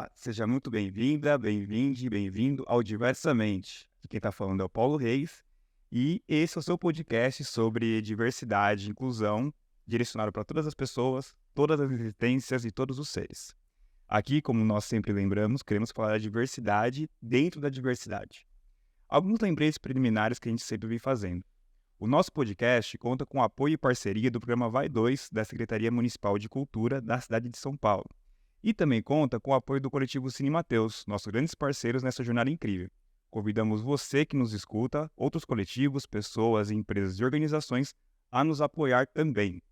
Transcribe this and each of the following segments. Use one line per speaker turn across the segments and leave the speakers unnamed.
Olá, seja muito bem-vinda, bem-vinde, bem-vindo ao Diversamente. Aqui quem está falando é o Paulo Reis e esse é o seu podcast sobre diversidade e inclusão, direcionado para todas as pessoas, todas as existências e todos os seres. Aqui, como nós sempre lembramos, queremos falar da diversidade dentro da diversidade. Alguns lembretes preliminares que a gente sempre vem fazendo. O nosso podcast conta com o apoio e parceria do programa Vai 2 da Secretaria Municipal de Cultura da cidade de São Paulo. E também conta com o apoio do coletivo Cine Mateus, nossos grandes parceiros nessa jornada incrível. Convidamos você que nos escuta, outros coletivos, pessoas, empresas e organizações a nos apoiar também.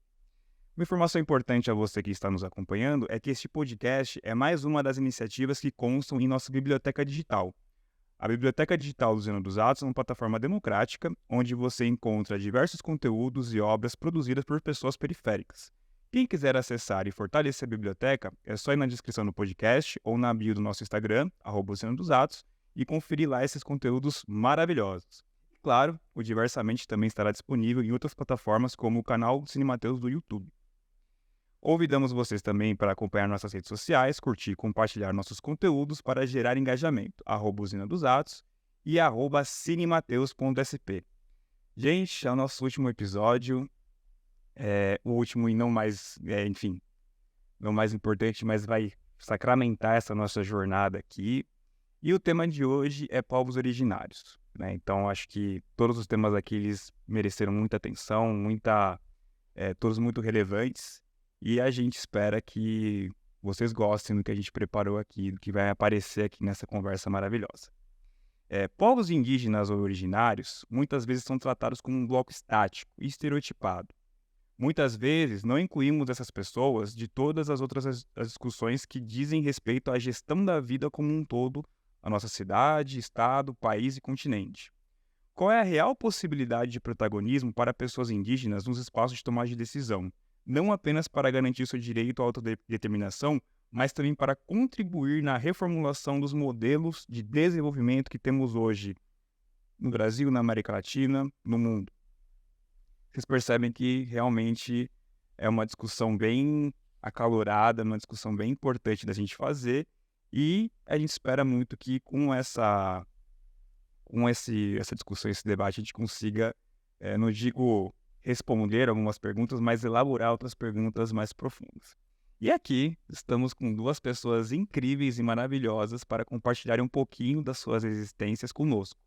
Uma informação importante a você que está nos acompanhando é que este podcast é mais uma das iniciativas que constam em nossa biblioteca digital. A Biblioteca Digital do Zeno dos Atos é uma plataforma democrática onde você encontra diversos conteúdos e obras produzidas por pessoas periféricas. Quem quiser acessar e fortalecer a biblioteca, é só ir na descrição do podcast ou na bio do nosso Instagram, @Zeno dos Atos, e conferir lá esses conteúdos maravilhosos. E, claro, o Diversamente também estará disponível em outras plataformas como o canal Cine Mateus do YouTube. Convidamos vocês também para acompanhar nossas redes sociais, curtir e compartilhar nossos conteúdos para gerar engajamento, @Usina dos Atos e @cinemateus.sp. Gente, é o nosso último episódio, o último e não mais, não mais importante, mas vai sacramentar essa nossa jornada aqui. E o tema de hoje é povos originários, né? Então, acho que todos os temas aqui eles mereceram muita atenção, todos muito relevantes. E a gente espera que vocês gostem do que a gente preparou aqui, do que vai aparecer aqui nessa conversa maravilhosa. Povos indígenas ou originários muitas vezes são tratados como um bloco estático e estereotipado. Muitas vezes não incluímos essas pessoas de todas as outras as discussões que dizem respeito à gestão da vida como um todo, a nossa cidade, estado, país e continente. Qual é a real possibilidade de protagonismo para pessoas indígenas nos espaços de tomada de decisão? Não apenas para garantir seu direito à autodeterminação, mas também para contribuir na reformulação dos modelos de desenvolvimento que temos hoje no Brasil, na América Latina, no mundo. Vocês percebem que realmente é uma discussão bem acalorada, uma discussão bem importante da gente fazer, e a gente espera muito que essa discussão, esse debate, a gente consiga, não digo responder algumas perguntas, mas elaborar outras perguntas mais profundas. E aqui estamos com duas pessoas incríveis e maravilhosas para compartilharem um pouquinho das suas existências conosco,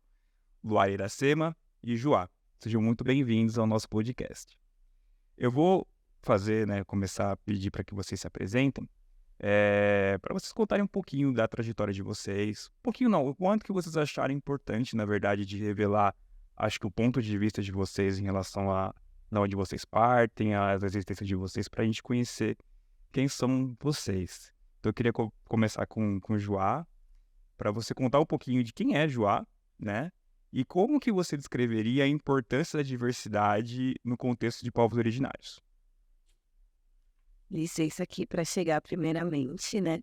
Luara Iracema e Joá. Sejam muito bem-vindos ao nosso podcast. Eu vou começar a pedir para que vocês se apresentem, para vocês contarem um pouquinho da trajetória de vocês. Um pouquinho não, o quanto que vocês acharem importante, na verdade, de revelar, acho que o ponto de vista de vocês em relação a de onde vocês partem, as existências de vocês, para a gente conhecer quem são vocês. Então eu queria começar com o Joá, para você contar um pouquinho de quem é Joá, né? E como que você descreveria a importância da diversidade no contexto de povos originários?
Licença aqui para chegar primeiramente, né?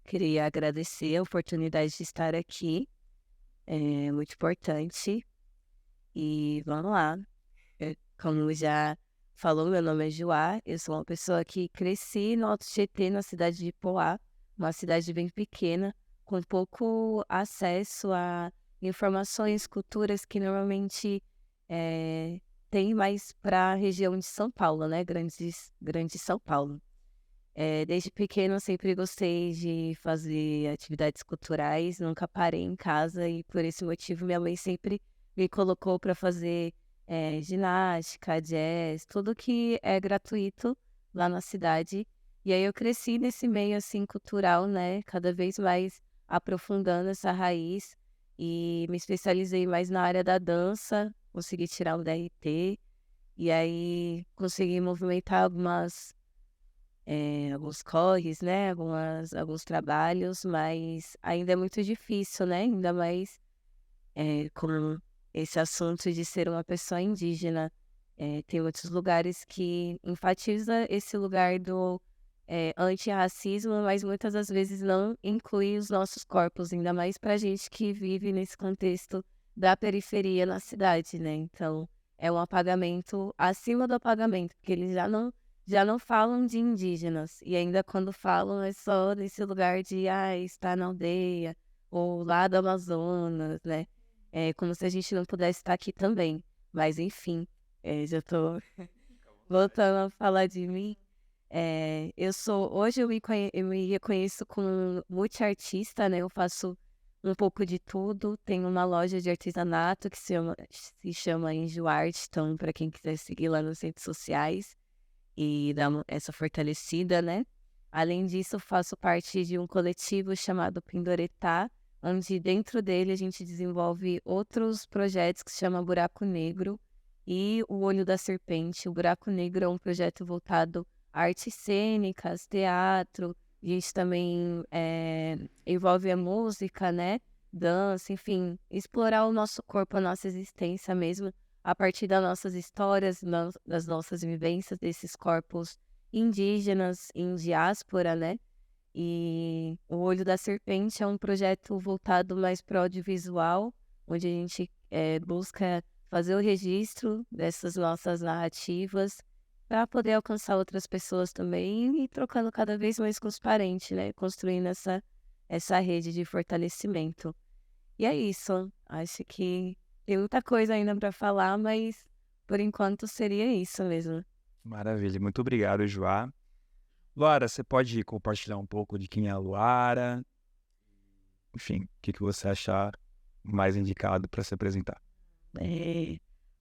Queria agradecer a oportunidade de estar aqui, é muito importante. E vamos lá. Como já falou, meu nome é Joá, eu sou uma pessoa que cresci no Alto Tietê, na cidade de Poá, uma cidade bem pequena, com pouco acesso a informações, culturas que normalmente tem mais para a região de São Paulo, né? Grande São Paulo. Desde pequeno eu sempre gostei de fazer atividades culturais, nunca parei em casa e por esse motivo minha mãe sempre me colocou para fazer ginástica, jazz, tudo que é gratuito lá na cidade. E aí eu cresci nesse meio assim cultural, né? Cada vez mais aprofundando essa raiz e me especializei mais na área da dança, consegui tirar o DRT e aí consegui movimentar alguns corres, né, alguns trabalhos, mas ainda é muito difícil, né, ainda mais com esse assunto de ser uma pessoa indígena. Tem outros lugares que enfatiza esse lugar do antirracismo, mas muitas das vezes não inclui os nossos corpos, ainda mais pra gente que vive nesse contexto da periferia na cidade, né, então é um apagamento acima do apagamento, porque eles já não já não falam de indígenas. E ainda quando falam é só nesse lugar de, está na aldeia, ou lá do Amazonas, né? É como se a gente não pudesse estar aqui também. Mas enfim, já tô voltando a falar de mim. Hoje eu me reconheço como multiartista, né? Eu faço um pouco de tudo. Tenho uma loja de artesanato que se chama Enjoarte, então para quem quiser seguir lá nas redes sociais e dar essa fortalecida, né? Além disso, faço parte de um coletivo chamado Pindoretá, onde dentro dele a gente desenvolve outros projetos que se chama Buraco Negro e o Olho da Serpente. O Buraco Negro é um projeto voltado a artes cênicas, teatro, a gente também envolve a música, né? Dança, enfim, explorar o nosso corpo, a nossa existência mesmo, a partir das nossas histórias, das nossas vivências, desses corpos indígenas em diáspora, né? E o Olho da Serpente é um projeto voltado mais para o audiovisual, onde a gente busca fazer o registro dessas nossas narrativas para poder alcançar outras pessoas também e trocando cada vez mais com os parentes, né? Construindo essa rede de fortalecimento. E é isso. Acho que tem muita coisa ainda para falar, mas por enquanto seria isso mesmo.
Maravilha, muito obrigado, Joá. Luara, você pode compartilhar um pouco de quem é a Luara? Enfim, o que você achar mais indicado para se apresentar?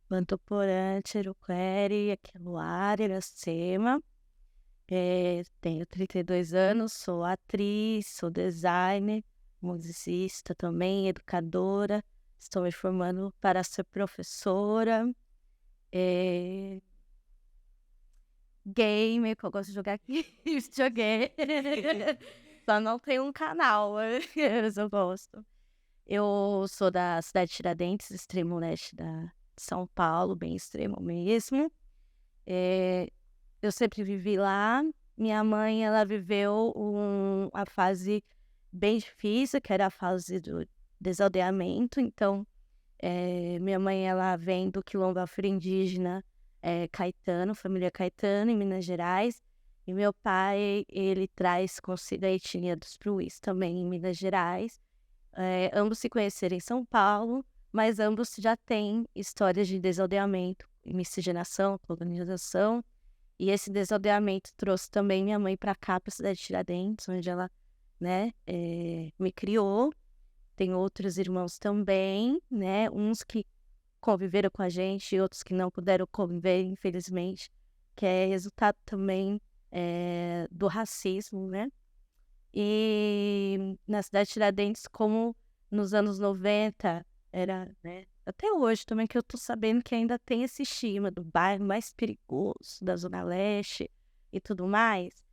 Mantoporã, Cheruqueri, Aqueluara, Iracema. Tenho 32 anos, sou atriz, sou designer, musicista também, educadora. Estou me formando para ser professora. Gamer, que eu gosto de jogar videogame. Só não tenho um canal, mas eu gosto. Eu sou da cidade de Tiradentes, extremo leste de São Paulo, bem extremo mesmo. Eu sempre vivi lá. Minha mãe, ela viveu a fase bem difícil, que era a fase do desaldeamento. Então, minha mãe, ela vem do quilombo afro-indígena Caetano, família Caetano, em Minas Gerais. E meu pai, ele traz consigo a etnia dos Pruís, também em Minas Gerais. Ambos se conheceram em São Paulo, mas ambos já têm histórias de desaldeamento, miscigenação, colonização. E esse desaldeamento trouxe também minha mãe para cá, para a cidade de Tiradentes, onde ela, né, me criou. Tem outros irmãos também, né, uns que conviveram com a gente e outros que não puderam conviver, infelizmente, que é resultado também do racismo, né? E na cidade de Tiradentes, como nos anos 90, era, né? Até hoje também que eu tô sabendo que ainda tem esse estigma do bairro mais perigoso, da Zona Leste e tudo mais.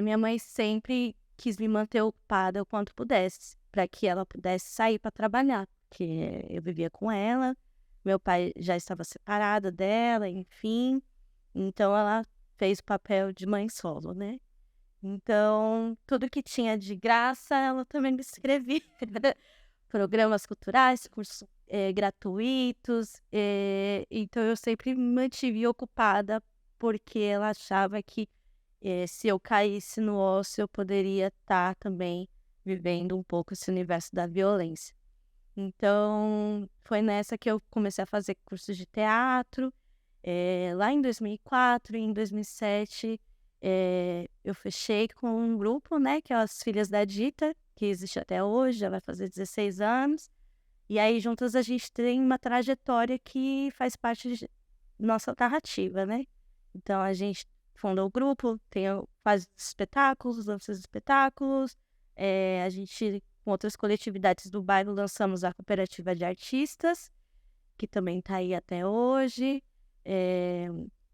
Minha mãe sempre quis me manter ocupada o quanto pudesse, para que ela pudesse sair para trabalhar, porque eu vivia com ela, meu pai já estava separado dela, enfim. Então ela fez o papel de mãe solo, né? Então, tudo que tinha de graça, ela também me escrevia. Programas culturais, cursos gratuitos. Então, eu sempre me mantive ocupada, porque ela achava que se eu caísse no ócio, eu poderia estar também vivendo um pouco esse universo da violência. Então, foi nessa que eu comecei a fazer cursos de teatro. Lá em 2004, em 2007... eu fechei com um grupo, né, que é as Filhas da Dita, que existe até hoje, já vai fazer 16 anos. E aí, juntas, a gente tem uma trajetória que faz parte de nossa narrativa, né? Então, a gente fundou o grupo, faz espetáculos, lança espetáculos. A gente, com outras coletividades do bairro, lançamos a Cooperativa de Artistas, que também está aí até hoje.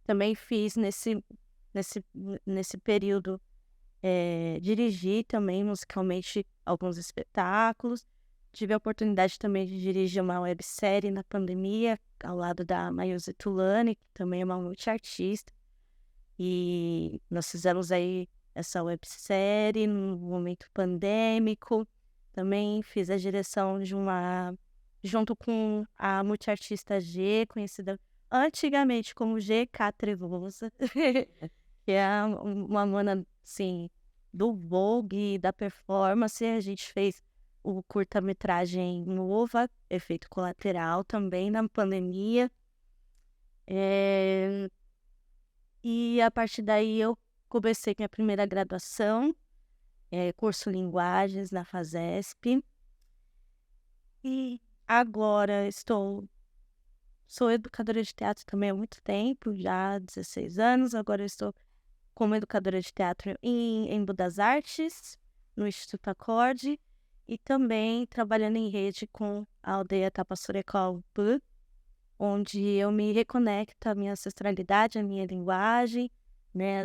Também fiz nesse período, dirigi também musicalmente alguns espetáculos. Tive a oportunidade também de dirigir uma websérie na pandemia, ao lado da Mayuzi Tulane, que também é uma multiartista. E nós fizemos aí essa websérie no momento pandêmico. Também fiz a direção junto com a multiartista G, conhecida antigamente como GK Trevosa, que é uma mana, assim, do Vogue, da performance. A gente fez o curta-metragem Nova, Efeito Colateral, também na pandemia. E a partir daí eu comecei minha primeira graduação, curso Linguagens na FASESP. E agora sou educadora de teatro também há muito tempo, já há 16 anos. Agora eu estou como educadora de teatro em Embu das Artes, no Instituto Acorde, e também trabalhando em rede com a aldeia Tapassurecol, onde eu me reconecto à minha ancestralidade, à minha linguagem, né,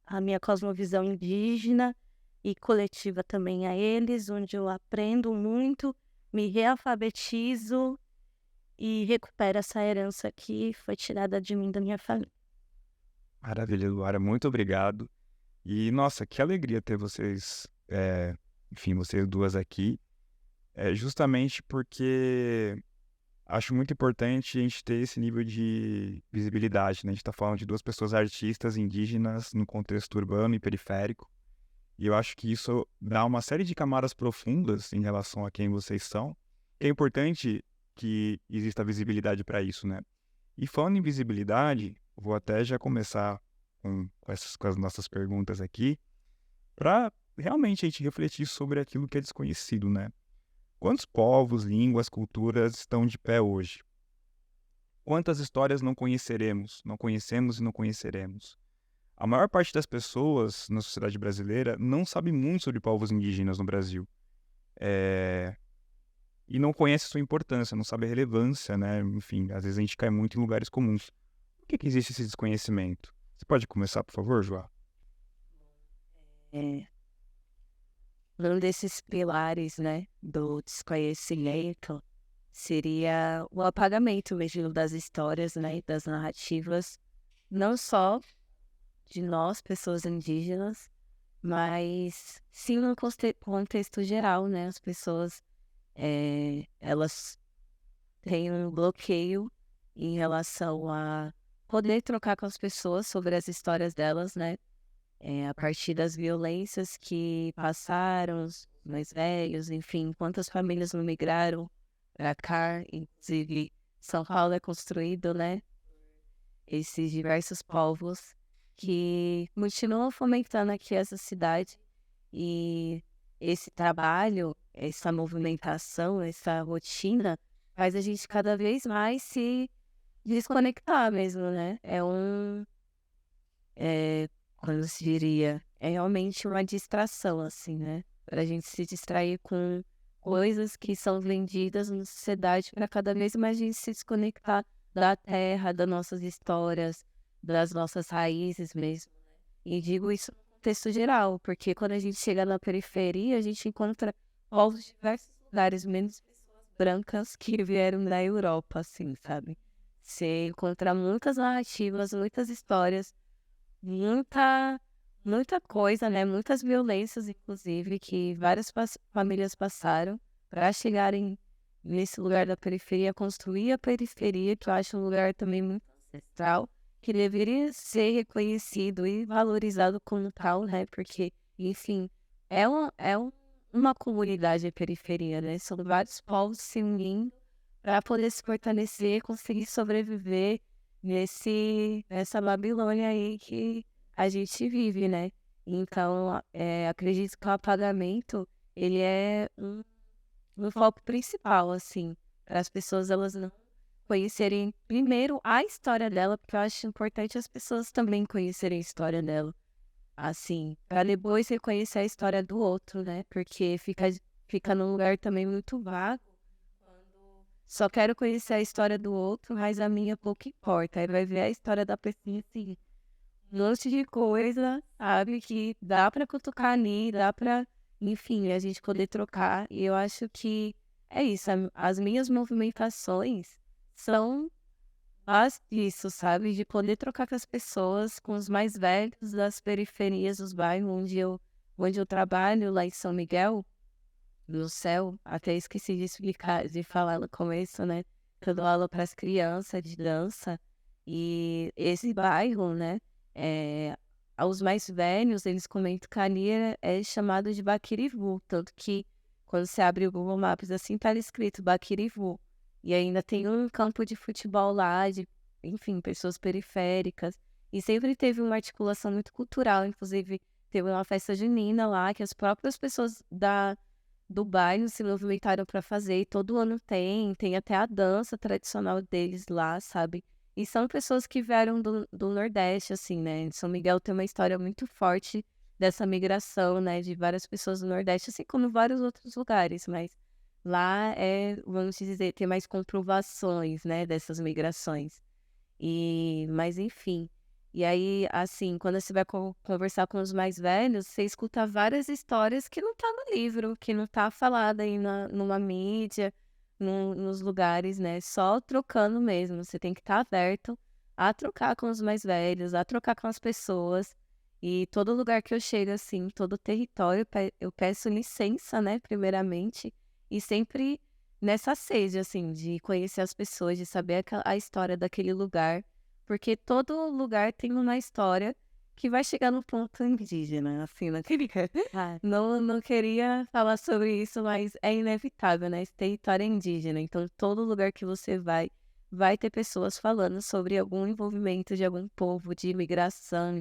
a minha cosmovisão indígena e coletiva também a eles, onde eu aprendo muito, me realfabetizo e recupero essa herança que foi tirada de mim, da minha família.
Maravilha, Luara, muito obrigado. E, nossa, que alegria ter vocês, enfim, vocês duas aqui. Justamente porque acho muito importante a gente ter esse nível de visibilidade, né? A gente está falando de duas pessoas artistas indígenas no contexto urbano e periférico. E eu acho que isso dá uma série de camadas profundas em relação a quem vocês são. É importante que exista visibilidade para isso, né? E falando em visibilidade, vou até já começar com as nossas perguntas aqui, para realmente a gente refletir sobre aquilo que é desconhecido, né? Quantos povos, línguas, culturas estão de pé hoje? Quantas histórias não conhecemos e não conheceremos? A maior parte das pessoas na sociedade brasileira não sabe muito sobre povos indígenas no Brasil. E não conhece sua importância, não sabe a relevância, né? Enfim, às vezes a gente cai muito em lugares comuns. Por que existe esse desconhecimento? Você pode começar, por favor, João?
Um desses pilares, né, do desconhecimento seria o apagamento mesmo das histórias, né, das narrativas, não só de nós, pessoas indígenas, mas sim no contexto geral, né? As pessoas, elas têm um bloqueio em relação a poder trocar com as pessoas sobre as histórias delas, né? A partir das violências que passaram, os mais velhos, enfim, quantas famílias não migraram para cá, inclusive São Paulo é construído, né? Esses diversos povos que continuam fomentando aqui essa cidade, e esse trabalho, essa movimentação, essa rotina faz a gente cada vez mais se desconectar mesmo, né? Como se diria, é realmente uma distração, assim, né? Para a gente se distrair com coisas que são vendidas na sociedade, para cada vez mais a gente se desconectar da terra, das nossas histórias, das nossas raízes mesmo. E digo isso no contexto geral, porque quando a gente chega na periferia, a gente encontra povos de diversos lugares, menos pessoas brancas que vieram da Europa, assim, sabe? Você encontra muitas narrativas, muitas histórias, muita coisa, né? Muitas violências, inclusive, que várias famílias passaram para chegarem nesse lugar da periferia, construir a periferia, que eu acho um lugar também muito ancestral, que deveria ser reconhecido e valorizado como tal, né? Porque, enfim, uma comunidade de periferia, né? São vários povos se unindo para poder se fortalecer, conseguir sobreviver nessa Babilônia aí que a gente vive, né? Então, acredito que o apagamento, ele é um foco principal, assim, para as pessoas, elas não conhecerem primeiro a história dela, porque eu acho importante as pessoas também conhecerem a história dela, assim, para depois reconhecer a história do outro, né? Porque fica num lugar também muito vago. Só quero conhecer a história do outro, mas a minha pouco importa. Aí vai ver a história da pessoa, assim, um monte de coisa, sabe? Que dá pra cutucar ali, dá pra, enfim, a gente poder trocar. E eu acho que é isso. As minhas movimentações são disso, sabe? De poder trocar com as pessoas, com os mais velhos das periferias dos bairros onde eu trabalho, lá em São Miguel do Céu. Até esqueci de explicar, de falar no começo, né? Que eu dou aula para as crianças de dança. E esse bairro, né? É, os mais velhos, eles comentam que ali é chamado de Baquirivu, tanto que quando você abre o Google Maps assim, tá escrito Baquirivu. E ainda tem um campo de futebol lá, enfim, pessoas periféricas. E sempre teve uma articulação muito cultural, inclusive teve uma festa junina lá que as próprias pessoas do bairro se movimentaram para fazer, e todo ano tem até a dança tradicional deles lá, sabe? E são pessoas que vieram do Nordeste, assim, né? São Miguel tem uma história muito forte dessa migração, né? De várias pessoas do Nordeste, assim como vários outros lugares, mas lá vamos dizer, tem mais comprovações, né? Dessas migrações. Mas enfim. E aí, assim, quando você vai conversar com os mais velhos, você escuta várias histórias que não tá no livro, que não tá falada aí numa mídia, nos lugares, né? Só trocando mesmo. Você tem que estar aberto a trocar com os mais velhos, a trocar com as pessoas. E todo lugar que eu chego, assim, todo território, eu peço licença, né, primeiramente. E sempre nessa sede, assim, de conhecer as pessoas, de saber a história daquele lugar. Porque todo lugar tem uma história que vai chegar no ponto indígena, assim, não queria, não queria falar sobre isso, mas é inevitável, né? Esse território é indígena, então todo lugar que você vai ter pessoas falando sobre algum envolvimento de algum povo, de imigração,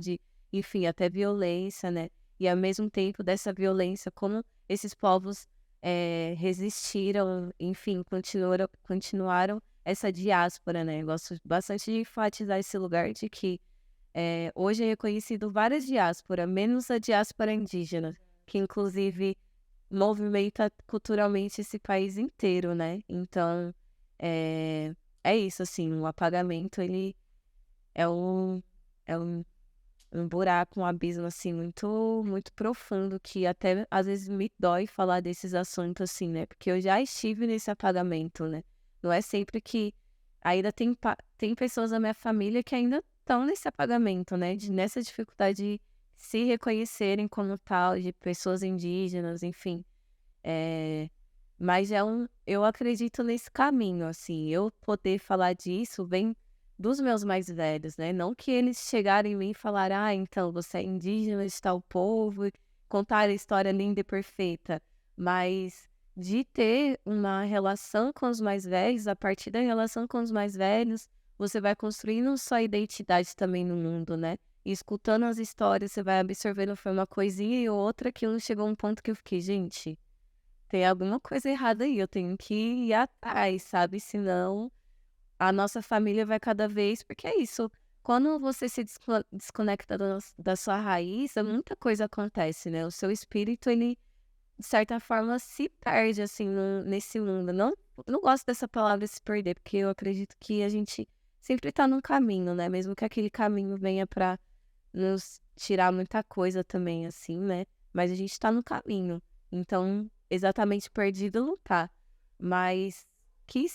enfim, até violência, né? E ao mesmo tempo dessa violência, como esses povos resistiram, enfim, continuaram essa diáspora, né? Eu gosto bastante de enfatizar esse lugar de que hoje é reconhecido várias diásporas, menos a diáspora indígena, que inclusive movimenta culturalmente esse país inteiro, né? Então, é isso, assim, o apagamento, ele é um buraco, um abismo, assim, muito, muito profundo, que até às vezes me dói falar desses assuntos, assim, né? Porque eu já estive nesse apagamento, né? Não é sempre que ainda tem pessoas da minha família que ainda estão nesse apagamento, né? Nessa dificuldade de se reconhecerem como tal, de pessoas indígenas, enfim. Mas eu acredito nesse caminho, assim. Eu poder falar disso vem dos meus mais velhos, né? Não que eles chegarem em mim e falaram, então você é indígena de tal povo, e contar a história linda e perfeita, mas de ter uma relação com os mais velhos, a partir da relação com os mais velhos, você vai construindo sua identidade também no mundo, né? E escutando as histórias, você vai absorvendo, foi uma coisinha e outra, que chegou a um ponto que eu fiquei, gente, tem alguma coisa errada aí, eu tenho que ir atrás, sabe? Senão a nossa família vai cada vez, porque é isso, quando você se desconecta da sua raiz, muita coisa acontece, né? O seu espírito, ele, de certa forma, se perde, assim, nesse mundo. Não gosto dessa palavra se perder, porque eu acredito que a gente sempre tá num caminho, né? Mesmo que aquele caminho venha pra nos tirar muita coisa também, assim, né? Mas a gente tá no caminho. Então, exatamente perdido não tá. Mas que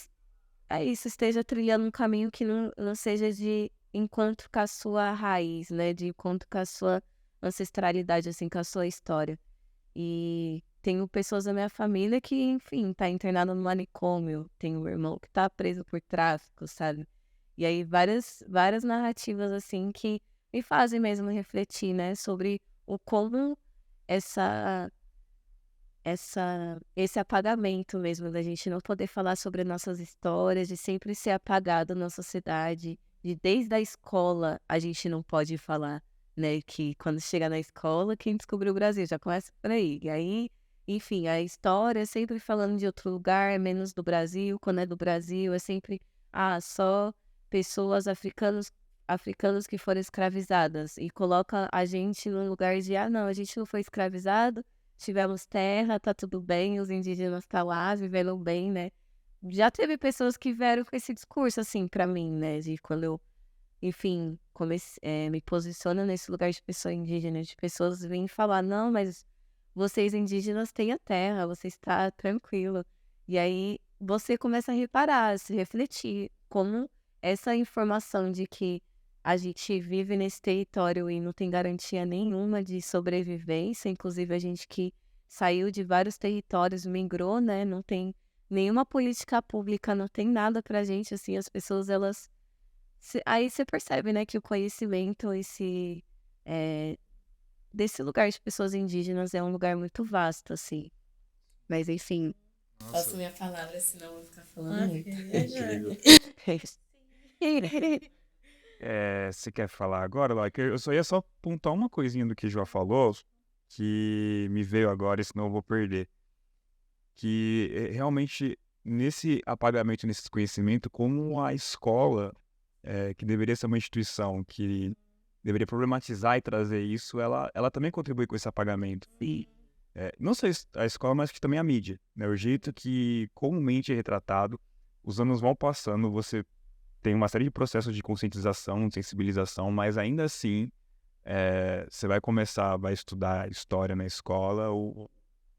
isso, esteja trilhando um caminho que não seja de encontro com a sua raiz, né? De encontro com a sua ancestralidade, assim, com a sua história. E tenho pessoas da minha família que, enfim, tá internada no manicômio. Tenho um irmão que tá preso por tráfico, sabe? E aí várias narrativas, assim, que me fazem mesmo refletir, né? Sobre o como esse apagamento mesmo, da gente não poder falar sobre nossas histórias, de sempre ser apagado na sociedade, de desde a escola a gente não pode falar, né? Que quando chega na escola, quem descobriu o Brasil já começa por aí. E aí, enfim, a história é sempre falando de outro lugar, menos do Brasil. Quando é do Brasil, é sempre, só pessoas africanos que foram escravizadas. E coloca a gente num lugar de, não, a gente não foi escravizado, tivemos terra, tá tudo bem, os indígenas tá lá, vivendo bem, né? Já teve pessoas que vieram com esse discurso, assim, pra mim, né? De quando eu, enfim, me posiciono nesse lugar de pessoa indígena, de pessoas vêm falar, não, mas vocês indígenas têm a terra, você está tranquilo. E aí você começa a reparar, a se refletir, como essa informação de que a gente vive nesse território e não tem garantia nenhuma de sobrevivência, inclusive a gente que saiu de vários territórios, migrou, né? Não tem nenhuma política pública, não tem nada pra gente, assim, as pessoas, elas Aí você percebe, né, que o conhecimento, desse lugar de pessoas indígenas é um lugar muito vasto, assim. Mas, enfim.
Posso minha palavra, senão eu vou ficar falando muito.
Incrível. Você quer falar agora, Lá? Eu só ia pontuar uma coisinha do que João falou, que me veio agora, senão eu vou perder. Que realmente, nesse apagamento, nesse desconhecimento, como a escola, que deveria ser uma instituição que deveria problematizar e trazer isso, ela também contribui com esse apagamento. E não só a escola, mas que também a mídia, né? O jeito que comumente é retratado, os anos vão passando, você tem uma série de processos de conscientização, de sensibilização, mas ainda assim, você vai estudar história na escola, o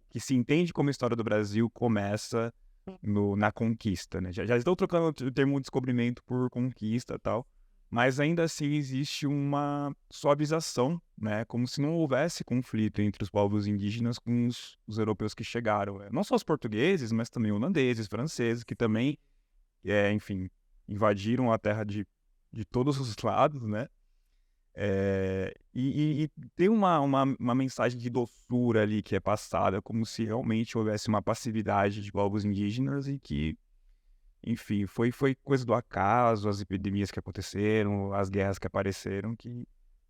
que se entende como história do Brasil começa na conquista, né? Já estou trocando o termo descobrimento por conquista e tal, mas ainda assim existe uma suavização, né? Como se não houvesse conflito entre os povos indígenas com os europeus que chegaram. Não só os portugueses, mas também holandeses, franceses, que também, enfim, invadiram a terra de todos os lados, né? E tem uma mensagem de doçura ali que é passada, como se realmente houvesse uma passividade de povos indígenas e que, enfim, foi coisa do acaso, as epidemias que aconteceram, as guerras que apareceram,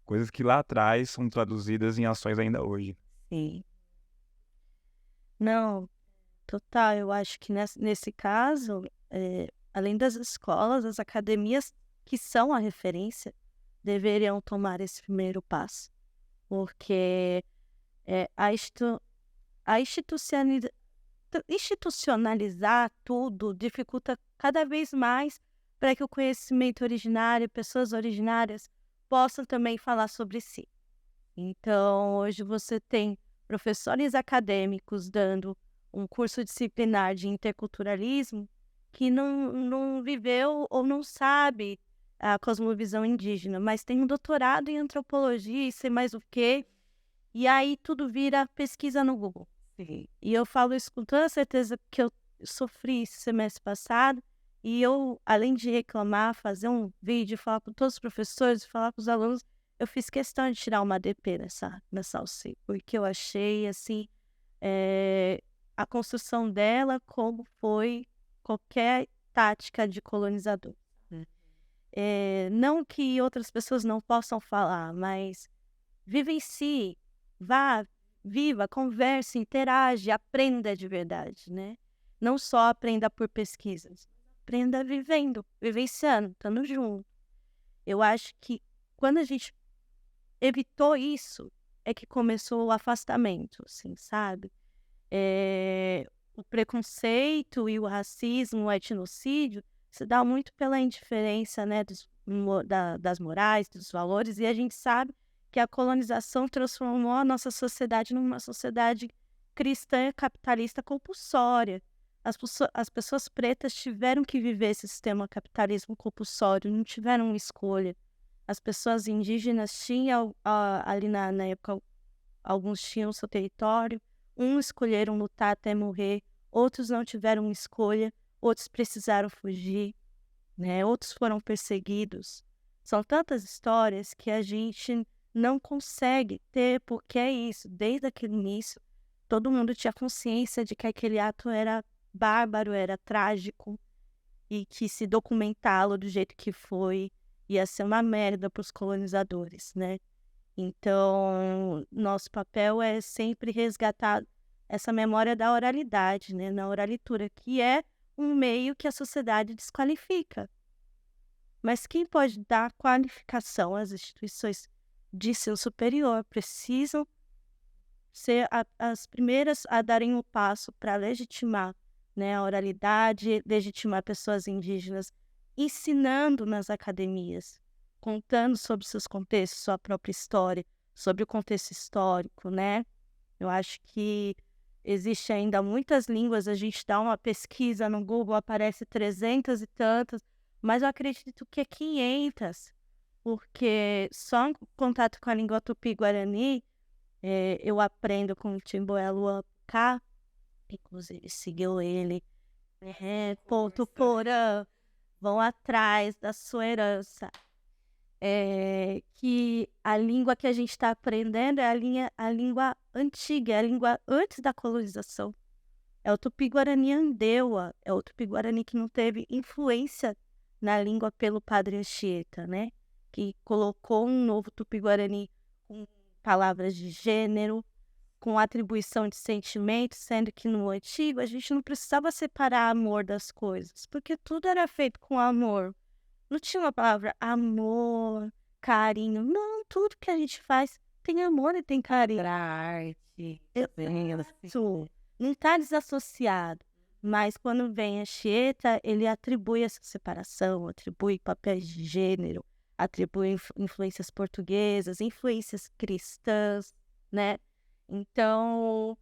coisas que lá atrás são traduzidas em ações ainda hoje.
Sim. Não, total. Eu acho que nesse caso, além das escolas, as academias que são a referência deveriam tomar esse primeiro passo, porque a institucionalizar tudo dificulta cada vez mais para que o conhecimento originário, pessoas originárias, possam também falar sobre si. Então, hoje você tem professores acadêmicos dando um curso disciplinar de interculturalismo que não viveu ou não sabe a cosmovisão indígena, mas tem um doutorado em antropologia e sei mais o quê, e aí tudo vira pesquisa no Google.
Sim.
E eu falo isso com toda certeza porque eu sofri esse semestre passado e eu, além de reclamar, fazer um vídeo, falar com todos os professores, falar com os alunos, eu fiz questão de tirar uma ADP nessa UC, porque eu achei, assim, a construção dela como foi qualquer tática de colonizador. Não que outras pessoas não possam falar, mas vivencie, vá, viva, converse, interage, aprenda de verdade, né? Não só aprenda por pesquisas, aprenda vivendo, vivenciando, estando junto. Eu acho que quando a gente evitou isso, é que começou o afastamento, assim, sabe? O preconceito e o racismo, o etnocídio, se dá muito pela indiferença, né, das morais, dos valores, e a gente sabe que a colonização transformou a nossa sociedade numa sociedade cristã capitalista compulsória. As pessoas pretas tiveram que viver esse sistema capitalismo compulsório, não tiveram escolha. As pessoas indígenas tinham, ali na época, alguns tinham seu território, uns escolheram lutar até morrer, outros não tiveram escolha, outros precisaram fugir, né? Outros foram perseguidos. São tantas histórias que a gente não consegue ter, porque é isso, desde aquele início, todo mundo tinha consciência de que aquele ato era bárbaro, era trágico, e que se documentá-lo do jeito que foi ia ser uma merda para os colonizadores, né? Então, nosso papel é sempre resgatar essa memória da oralidade, né? Na oralitura, que é um meio que a sociedade desqualifica. Mas quem pode dar qualificação às instituições de ensino superior precisam ser as primeiras a darem o passo para legitimar, né, a oralidade, legitimar pessoas indígenas, ensinando nas academias, contando sobre seus contextos, sua própria história, sobre o contexto histórico, né? Eu acho que existe ainda muitas línguas, a gente dá uma pesquisa no Google, aparece 300 e tantas, mas eu acredito que é 500, porque só em contato com a língua tupi-guarani, eu aprendo com o Timboé Luapcá, inclusive seguiu ele, ponto Porã, vão atrás da sua herança. Que a língua que a gente está aprendendo é a língua antiga, é a língua antes da colonização. É o Tupi-Guarani Andeua, é o Tupi-Guarani que não teve influência na língua pelo Padre Anchieta, né? Que colocou um novo Tupi-Guarani com palavras de gênero, com atribuição de sentimentos, sendo que no antigo a gente não precisava separar amor das coisas, porque tudo era feito com amor. Não tinha uma palavra amor, carinho. Não, tudo que a gente faz tem amor e tem carinho.
Pra arte.
Isso. Não está desassociado. Mas quando vem a Anchieta, ele atribui essa separação, atribui papéis de gênero, atribui influências portuguesas, influências cristãs, né? Então,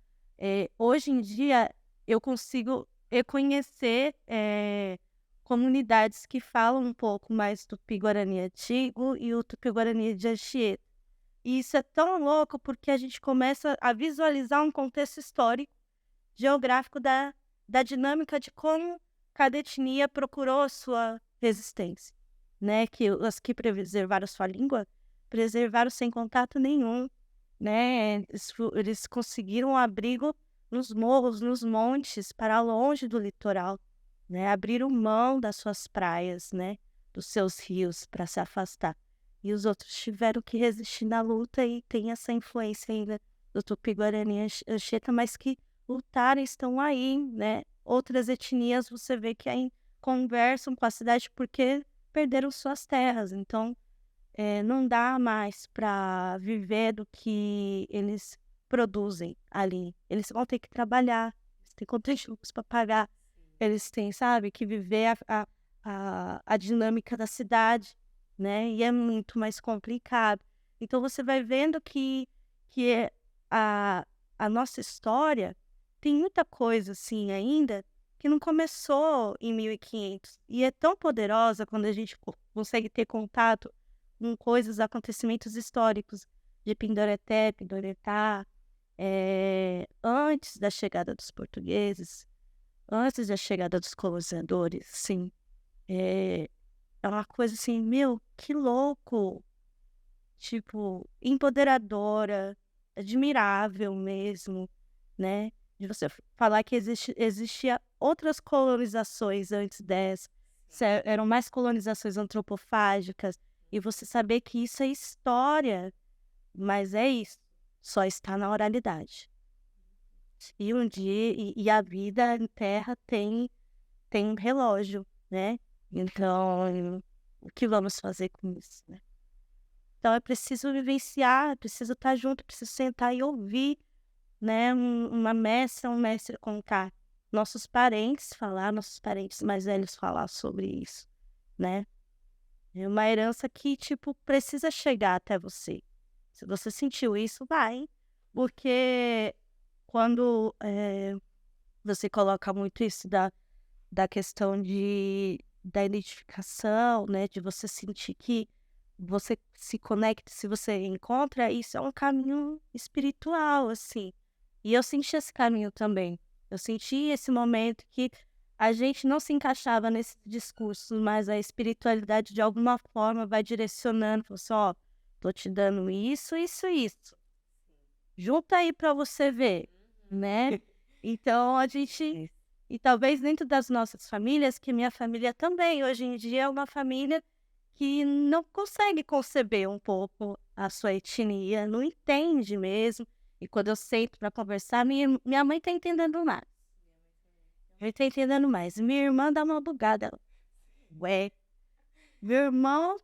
hoje em dia, eu consigo reconhecer comunidades que falam um pouco mais do Tupi-Guarani antigo e o Tupi-Guarani de Anchieta. E isso é tão louco porque a gente começa a visualizar um contexto histórico, geográfico da dinâmica de como cada etnia procurou a sua resistência, né? Que as que preservaram sua língua, preservaram sem contato nenhum, né? Eles conseguiram abrigo nos morros, nos montes, para longe do litoral, né? Abriram mão das suas praias, né? Dos seus rios para se afastar. E os outros tiveram que resistir na luta e tem essa influência ainda do Tupi-Guarani Anchieta, mas que lutaram, estão aí, né? Outras etnias você vê que aí conversam com a cidade porque perderam suas terras. Então, não dá mais para viver do que eles produzem ali. Eles vão ter que trabalhar, eles têm contas de luz para pagar, eles têm, sabe, que viver a dinâmica da cidade, né? E é muito mais complicado. Então, você vai vendo que a nossa história tem muita coisa, assim, ainda, que não começou em 1500. E é tão poderosa quando a gente consegue ter contato com coisas, acontecimentos históricos de Pindoreté, Pindoretá, antes da chegada dos portugueses, antes da chegada dos colonizadores, sim. É uma coisa assim, meu, que louco! Tipo, empoderadora, admirável mesmo, né? De você falar que existia outras colonizações antes dessa, eram mais colonizações antropofágicas, e você saber que isso é história, mas é isso, só está na oralidade. E um dia, e a vida em terra tem um relógio, né? Então, o que vamos fazer com isso, né? Então, é preciso vivenciar, é preciso estar junto, é preciso sentar e ouvir, né? Um mestre contar. Nossos parentes mais velhos falar sobre isso, né? É uma herança que, tipo, precisa chegar até você. Se você sentiu isso, vai. Porque quando você coloca muito isso da questão da identificação, né? De você sentir que você se conecta, se você encontra, isso é um caminho espiritual, assim. E eu senti esse caminho também. Eu senti esse momento que a gente não se encaixava nesse discurso, mas a espiritualidade de alguma forma vai direcionando, falou assim, ó, tô te dando isso, isso, isso. Junta aí para você ver, né? Então a gente, e talvez dentro das nossas famílias, que minha família também, hoje em dia é uma família que não consegue conceber um pouco a sua etnia, não entende mesmo. E quando eu sento para conversar, minha mãe tá entendendo mais. Eu tô entendendo mais. Minha irmã dá uma bugada. Ué, meu irmão,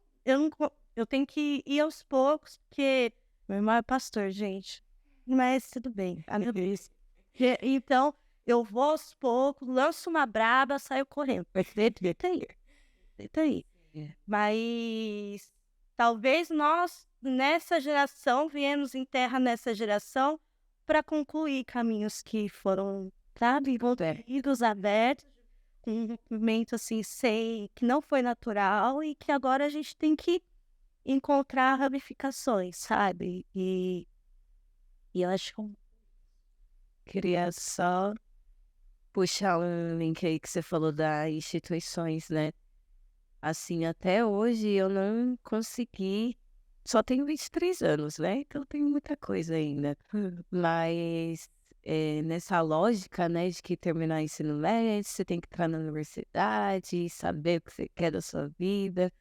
eu tenho que ir aos poucos, porque meu irmão é pastor, gente. Mas tudo bem, a minha Deus. Então, eu vou aos poucos, lanço uma braba, saio correndo. Deita aí. Mas talvez nós, nessa geração, viemos em terra nessa geração para concluir caminhos que foram, sabe, idos abertos, com um movimento assim, que não foi natural e que agora a gente tem que encontrar ramificações, sabe? E eu acho que
Queria só puxar um link aí que você falou das instituições, né? assim, até hoje eu não consegui. Só tenho 23 anos, né? Então tem muita coisa ainda. Mas nessa lógica, né, de que terminar o ensino médio, você tem que entrar na universidade, saber o que você quer da sua vida.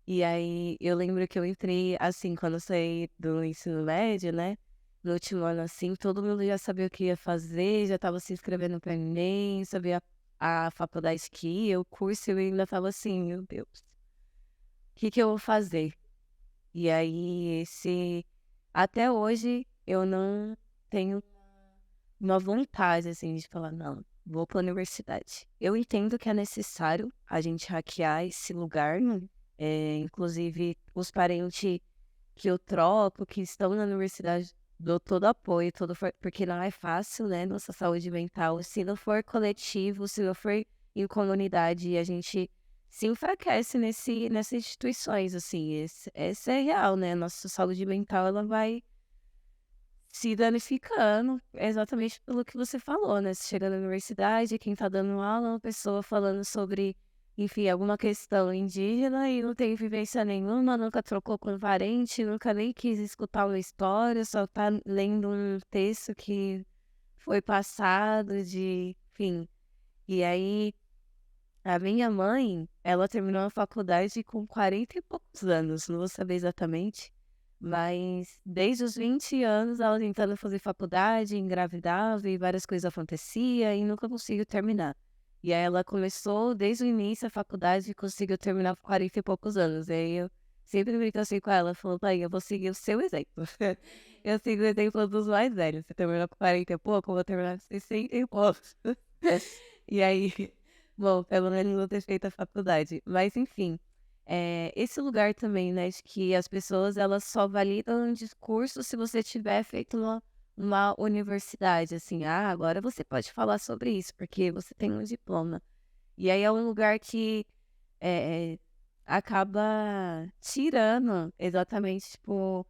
E aí eu lembro que eu entrei, assim, quando eu saí do ensino médio, né? No último ano, assim, todo mundo já sabia o que ia fazer, já estava se inscrevendo para Enem, sabia a faculdade que ia, o curso, e eu ainda estava assim, meu Deus, o que que eu vou fazer? E aí, até hoje, eu não tenho uma vontade, assim, de falar, não, vou para a universidade. Eu entendo que é necessário a gente hackear esse lugar, né? Inclusive, os parentes que eu troco, que estão na universidade, dou todo apoio, porque não é fácil, né, nossa saúde mental. Se não for coletivo, se não for em comunidade, a gente se enfraquece nessas instituições, assim. Esse é real, né? Nossa saúde mental, ela vai se danificando, exatamente pelo que você falou, né? Você chega na universidade, quem tá dando aula é uma pessoa falando sobre, enfim, alguma questão indígena e não tem vivência nenhuma, nunca trocou com um parente, nunca nem quis escutar uma história, só tá lendo um texto que foi passado enfim. E aí, a minha mãe, ela terminou a faculdade com 40 e poucos anos, não vou saber exatamente. Mas desde os 20 anos ela tentando fazer faculdade, engravidava e várias coisas aconteciam e nunca conseguiu terminar. E aí ela começou desde o início a faculdade e conseguiu terminar com 40 e poucos anos. E aí eu sempre brinco assim com ela, falando, pai, eu vou seguir o seu exemplo. Eu sigo o exemplo dos mais velhos. Você terminou com 40 e pouco, eu vou terminar com 60 e poucos. E aí, bom, pelo menos vou ter feito a faculdade. Mas enfim. Esse lugar também, né, de que as pessoas elas só validam um discurso se você tiver feito uma universidade, assim, agora você pode falar sobre isso, porque você tem um diploma. E aí é um lugar que é, acaba tirando exatamente, tipo,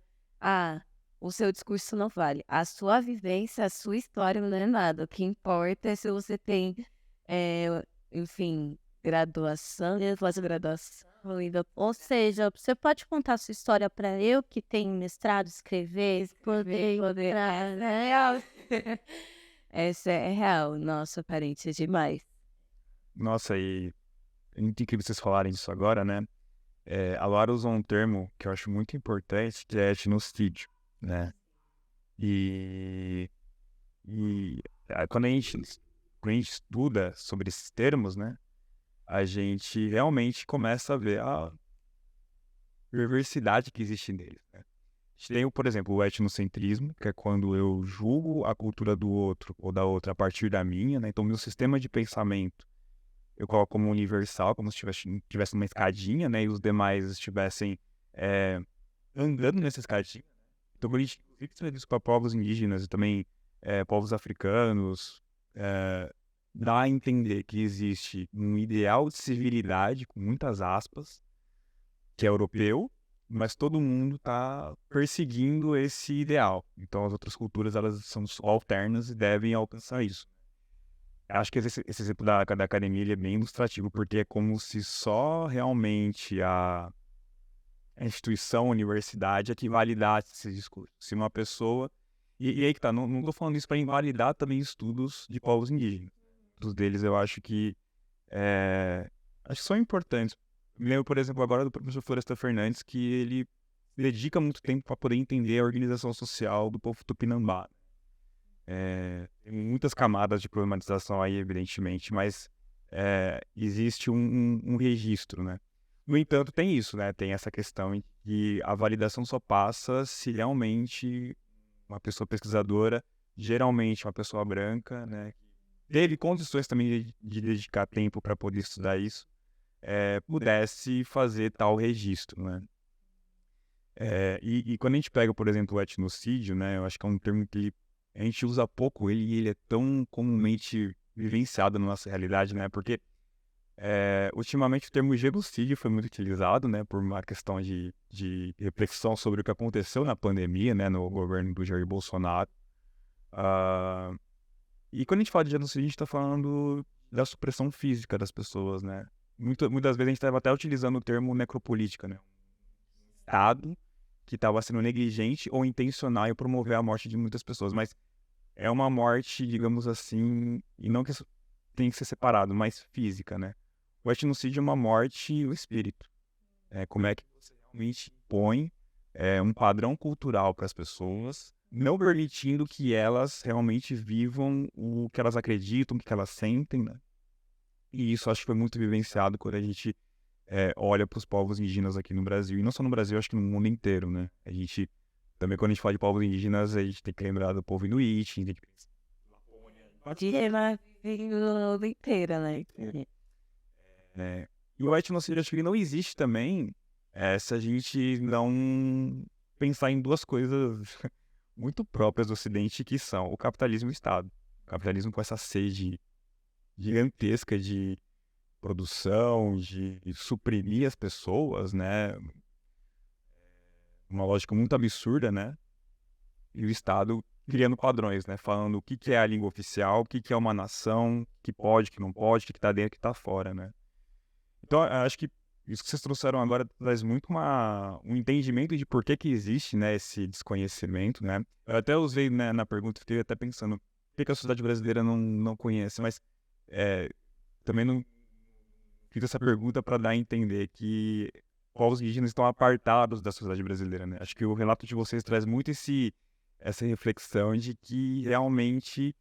o seu discurso não vale. A sua vivência, a sua história não é nada. O que importa é se você tem, enfim, graduação, pós-graduação.
Ou seja, você pode contar sua história para eu, que tenho mestrado, escrever, poder.
Essa é real, nossa, parente é demais.
Nossa, e é muito incrível vocês falarem disso agora, né? A Laura usou um termo que eu acho muito importante, que é etnocídio, né? E quando a gente estuda sobre esses termos, né? A gente realmente começa a ver a perversidade que existe neles, né? A gente tem, por exemplo, o etnocentrismo, que é quando eu julgo a cultura do outro ou da outra a partir da minha, né? Então, meu sistema de pensamento eu coloco como universal, como se tivesse uma escadinha, né? E os demais estivessem andando nessa escadinha. Então, quando a gente traz isso para povos indígenas e também povos africanos, dá a entender que existe um ideal de civilidade, com muitas aspas, que é europeu, mas todo mundo está perseguindo esse ideal. Então, as outras culturas elas são alternas e devem alcançar isso. Acho que esse exemplo da academia ele é bem ilustrativo, porque é como se só realmente a instituição, a universidade é que validasse esse discurso. Se uma pessoa... E aí que tá, não estou falando isso para invalidar também estudos de povos indígenas. Dos deles eu acho que são importantes. Me lembro, por exemplo, agora do professor Floresta Fernandes, que ele dedica muito tempo para poder entender a organização social do povo tupinambá. Tem muitas camadas de problematização aí, evidentemente, mas existe um registro, né? No entanto, tem isso, né? Tem essa questão em que a validação só passa se realmente uma pessoa pesquisadora, geralmente uma pessoa branca, né? Teve condições também de dedicar tempo para poder estudar isso, pudesse fazer tal registro, né? E quando a gente pega, por exemplo, o etnocídio, né? Eu acho que é um termo que a gente usa pouco ele e ele é tão comumente vivenciado na nossa realidade, né? Porque ultimamente o termo genocídio foi muito utilizado, né? Por uma questão de reflexão sobre o que aconteceu na pandemia, né? No governo do Jair Bolsonaro. E quando a gente fala de genocídio, a gente está falando da supressão física das pessoas, né? muitas vezes a gente estava até utilizando o termo necropolítica, né? Estado que estava sendo negligente ou intencional em promover a morte de muitas pessoas, mas é uma morte, digamos assim, e não que isso tem que ser separado, mas física, né? O etnocídio é uma morte no espírito. Como é que você realmente impõe um padrão cultural para as pessoas, não permitindo que elas realmente vivam o que elas acreditam, o que elas sentem, né? E isso acho que foi muito vivenciado quando a gente olha para os povos indígenas aqui no Brasil. E não só no Brasil, acho que no mundo inteiro, né? A gente, também quando a gente fala de povos indígenas, a gente tem que lembrar do povo inuit, tem que
Ela vive inteira, né?
E o etnocídio, acho que ele não existe também se a gente não pensar em duas coisas muito próprias do Ocidente, que são o capitalismo e o Estado. O capitalismo com essa sede gigantesca de produção, de suprimir as pessoas, né? Uma lógica muito absurda, né? E o Estado criando padrões, né? Falando o que é a língua oficial, o que é uma nação, o que pode, o que não pode, o que está dentro, o que está fora, né? Então, eu acho que isso que vocês trouxeram agora traz muito um entendimento de por que existe, né, esse desconhecimento, né? Eu até usei, né, na pergunta, fiquei até pensando, por que a sociedade brasileira não conhece? Mas também não fiz essa pergunta para dar a entender que povos indígenas estão apartados da sociedade brasileira, né? Acho que o relato de vocês traz muito essa reflexão de que realmente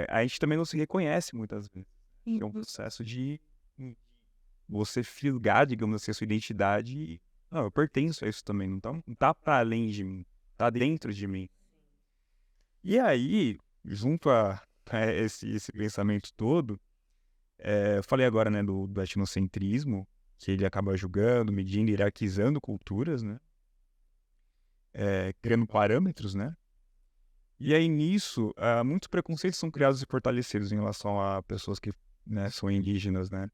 a gente também não se reconhece muitas vezes. É um processo de você fisgar, digamos assim, a sua identidade e, não, eu pertenço a isso também, não tá para além de mim, tá dentro de mim. E aí, junto a esse pensamento todo, eu falei agora, né, do etnocentrismo, que ele acaba julgando, medindo, hierarquizando culturas, né, criando parâmetros, né, e aí nisso, muitos preconceitos são criados e fortalecidos em relação a pessoas que, né, são indígenas, né.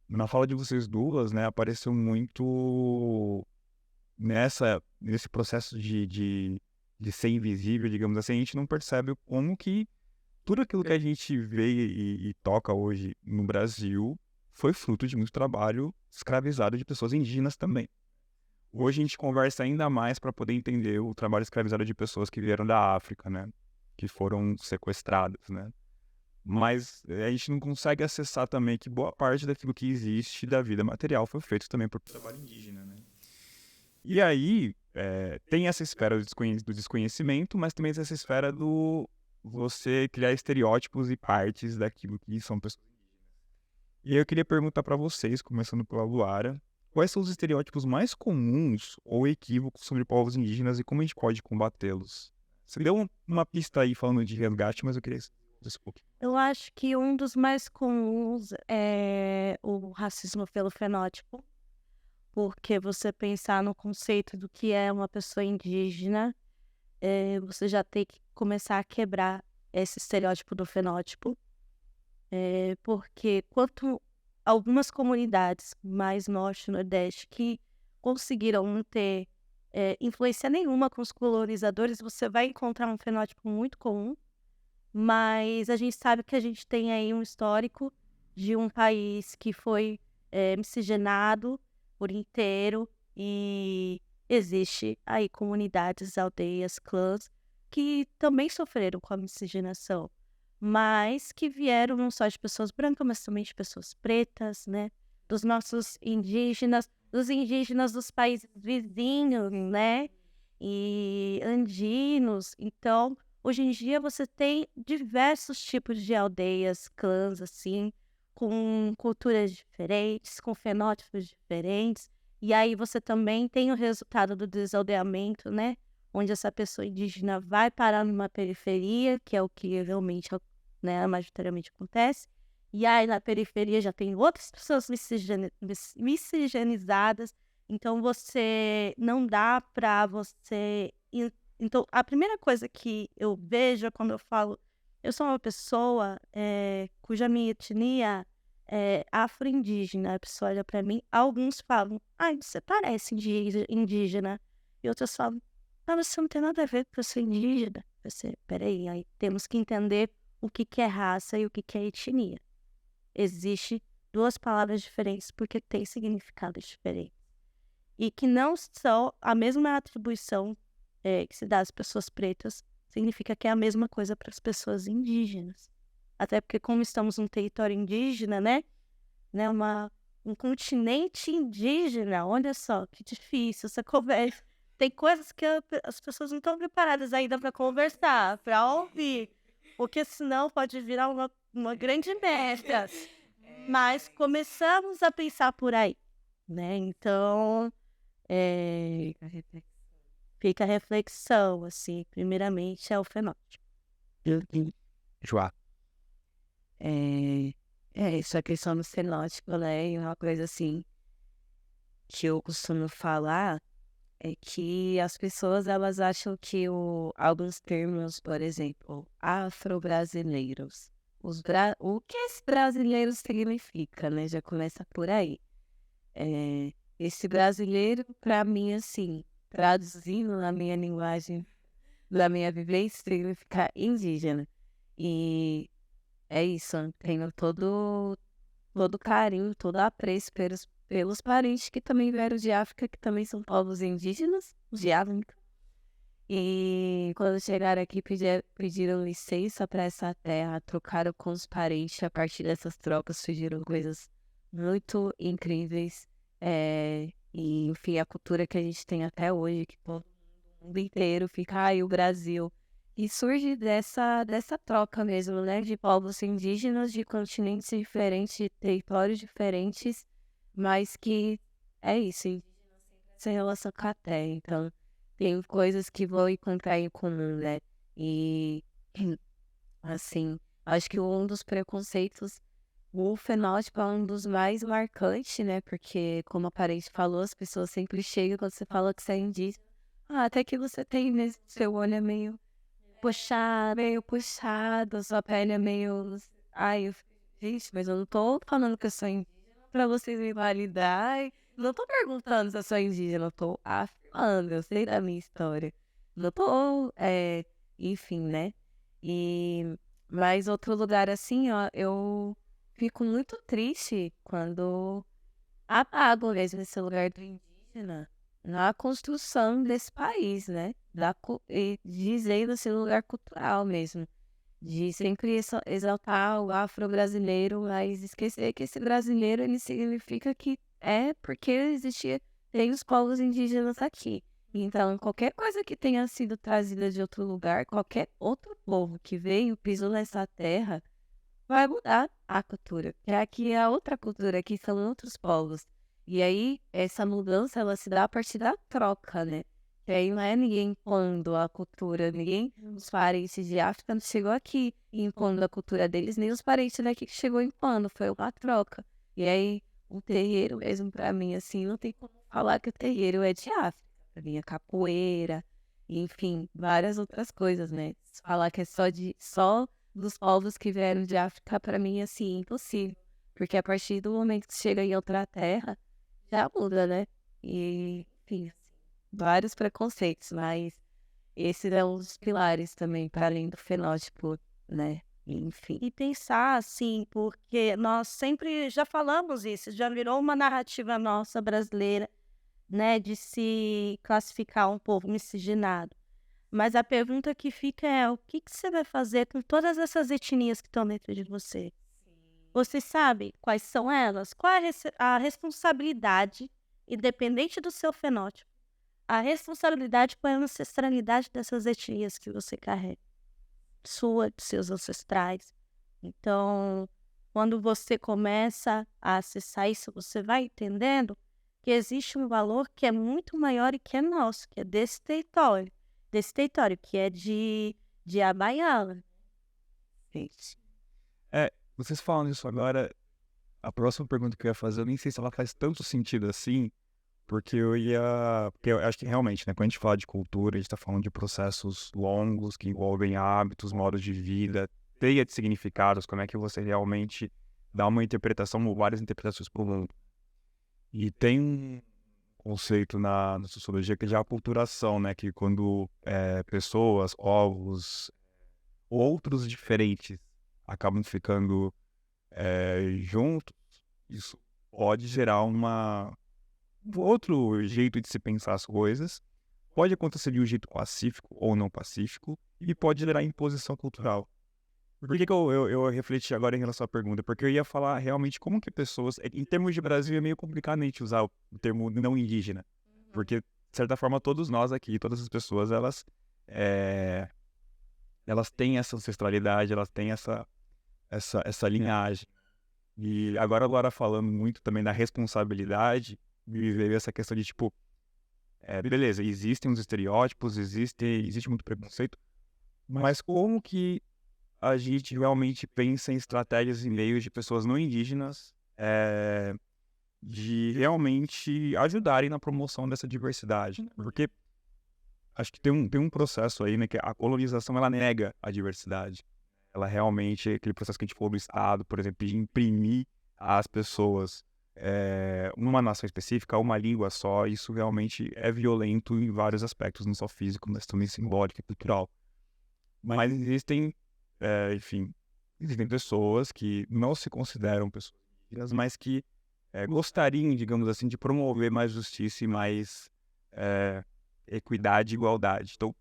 Na fala de vocês duas, né, apareceu muito nesse processo de ser invisível, digamos assim, a gente não percebe como que tudo aquilo que a gente vê e toca hoje no Brasil foi fruto de muito trabalho escravizado de pessoas indígenas também. Hoje a gente conversa ainda mais para poder entender o trabalho escravizado de pessoas que vieram da África, né, que foram sequestradas, né. Mas a gente não consegue acessar também que boa parte daquilo que existe da vida material foi feito também por trabalho indígena, né? E aí, tem essa esfera do desconhecimento, mas também essa esfera do você criar estereótipos e partes daquilo que são pessoas indígenas. E aí eu queria perguntar para vocês, começando pela Luara, quais são os estereótipos mais comuns ou equívocos sobre povos indígenas e como a gente pode combatê-los? Você deu uma pista aí falando de resgate, mas eu queria desculpa.
Eu acho que um dos mais comuns é o racismo pelo fenótipo, porque você pensar no conceito do que é uma pessoa indígena, você já tem que começar a quebrar esse estereótipo do fenótipo, porque quanto algumas comunidades mais norte e nordeste que conseguiram não ter influência nenhuma com os colonizadores, você vai encontrar um fenótipo muito comum. Mas a gente sabe que a gente tem aí um histórico de um país que foi miscigenado por inteiro e existe aí comunidades, aldeias, clãs que também sofreram com a miscigenação, mas que vieram não só de pessoas brancas, mas também de pessoas pretas, né? Dos nossos indígenas, dos indígenas dos países vizinhos, né? E andinos. Então, hoje em dia você tem diversos tipos de aldeias, clãs, assim, com culturas diferentes, com fenótipos diferentes. E aí você também tem o resultado do desaldeamento, né? Onde essa pessoa indígena vai parar numa periferia, que é o que realmente, né, majoritariamente acontece. E aí na periferia já tem outras pessoas miscigenizadas. Então você não dá para você... Então, a primeira coisa que eu vejo é quando eu falo, eu sou uma pessoa cuja minha etnia é afro-indígena. A pessoa olha pra mim, alguns falam, você parece indígena. E outros falam, você não tem nada a ver com ser indígena. Peraí, aí temos que entender o que é raça e o que é etnia. Existe duas palavras diferentes porque têm significados diferentes. E que não são a mesma atribuição que se dá às pessoas pretas, significa que é a mesma coisa para as pessoas indígenas. Até porque como estamos num território indígena, né, um continente indígena, olha só, que difícil essa conversa. Tem coisas que as pessoas não estão preparadas ainda para conversar, para ouvir, porque senão pode virar uma grande merda. Mas começamos a pensar por aí, né? Então, fica a reflexão, assim, primeiramente é o fenótipo.
Joá.
Essa questão do fenótipo, né? E uma coisa assim que eu costumo falar é que as pessoas elas acham que alguns termos, por exemplo, afro-brasileiros, o que esse brasileiro significa, né? Já começa por aí. Esse brasileiro, para mim, assim, traduzindo na minha linguagem, da minha vivência, significa indígena. E é isso, tenho todo carinho, todo apreço pelos parentes que também vieram de África, que também são povos indígenas, de África. E quando chegaram aqui, pediram licença para essa terra, trocaram com os parentes. A partir dessas trocas surgiram coisas muito incríveis. E, enfim, a cultura que a gente tem até hoje, que todo mundo inteiro fica, o Brasil. E surge dessa troca mesmo, né? De povos indígenas, de continentes diferentes, de territórios diferentes, mas que é isso, indígenas sempre se relação com a terra. Então, tem coisas que vão encontrar em comum, né? E, assim, acho que um dos preconceitos, o fenótipo é um dos mais marcantes, né? Porque, como a parente falou, as pessoas sempre chegam quando você fala que você é indígena. Até que você tem mesmo, seu olho é meio puxado, sua pele é meio... gente, mas eu não tô falando que eu sou indígena pra vocês me validar. Não tô perguntando se eu sou indígena, eu tô afirmando, eu sei da minha história. Não tô, enfim, né? Mas outro lugar assim, ó, eu fico muito triste quando apago mesmo esse lugar do indígena na construção desse país, né? E dizendo esse lugar cultural mesmo. De sempre exaltar o afro-brasileiro, mas esquecer que esse brasileiro, ele significa que porque tem os povos indígenas aqui. Então, qualquer coisa que tenha sido trazida de outro lugar, qualquer outro povo que veio, pisou nessa terra, vai mudar a cultura. Que aqui é a outra cultura, aqui são outros povos. E aí, essa mudança, ela se dá a partir da troca, né? Que aí não é ninguém impondo a cultura, os parentes de África não chegou aqui impondo a cultura deles, nem os parentes daqui que chegou impondo, foi uma troca. E aí, o terreiro mesmo, pra mim, assim, não tem como falar que o terreiro é de África. Pra mim é capoeira, enfim, várias outras coisas, né? Falar que é só dos povos que vieram de África, pra mim, assim, impossível. Porque a partir do momento que chega em outra terra, já muda, né? E, enfim, vários preconceitos, mas esse é um dos pilares também, para além do fenótipo, né? Enfim.
E pensar assim, porque nós sempre já falamos isso, já virou uma narrativa nossa brasileira, né, de se classificar um povo miscigenado. Mas a pergunta que fica é, o que você vai fazer com todas essas etnias que estão dentro de você? Você sabe quais são elas? Qual é a responsabilidade, independente do seu fenótipo, a responsabilidade com a ancestralidade dessas etnias que você carrega? Sua, dos seus ancestrais. Então, quando você começa a acessar isso, você vai entendendo que existe um valor que é muito maior e que é nosso, que é desse território, que é de Abaiala.
Vocês falando isso agora, a próxima pergunta que eu ia fazer, eu nem sei se ela faz tanto sentido assim, porque eu acho que realmente, né, quando a gente fala de cultura, a gente tá falando de processos longos que envolvem hábitos, modos de vida, teia de significados, como é que você realmente dá uma interpretação ou várias interpretações para o mundo. E tem um conceito na sociologia que é de aculturação, né, que quando pessoas, povos, outros diferentes acabam ficando juntos, Isso pode gerar um outro jeito de se pensar as coisas, pode acontecer de um jeito pacífico ou não pacífico, e pode gerar imposição cultural. Por que eu refleti agora em relação à pergunta? Porque eu ia falar realmente como que pessoas... Em termos de Brasil, é meio complicado a gente usar o termo não indígena. Porque, de certa forma, todos nós aqui, todas as pessoas, elas têm essa ancestralidade, elas têm essa linhagem. E agora falando muito também da responsabilidade, me veio essa questão de, tipo, beleza, existem os estereótipos, existe muito preconceito, mas como que a gente realmente pensa em estratégias e meios de pessoas não indígenas de realmente ajudarem na promoção dessa diversidade, né? Porque acho que tem um processo aí, né, que a colonização, ela nega a diversidade. Ela realmente, aquele processo que a gente falou do Estado, por exemplo, de imprimir às pessoas uma nação específica, uma língua só, isso realmente é violento em vários aspectos, não só físico, mas também simbólico e cultural. Mas existem pessoas que não se consideram pessoas indígenas, mas que gostariam, digamos assim, de promover mais justiça e mais equidade e igualdade. Então,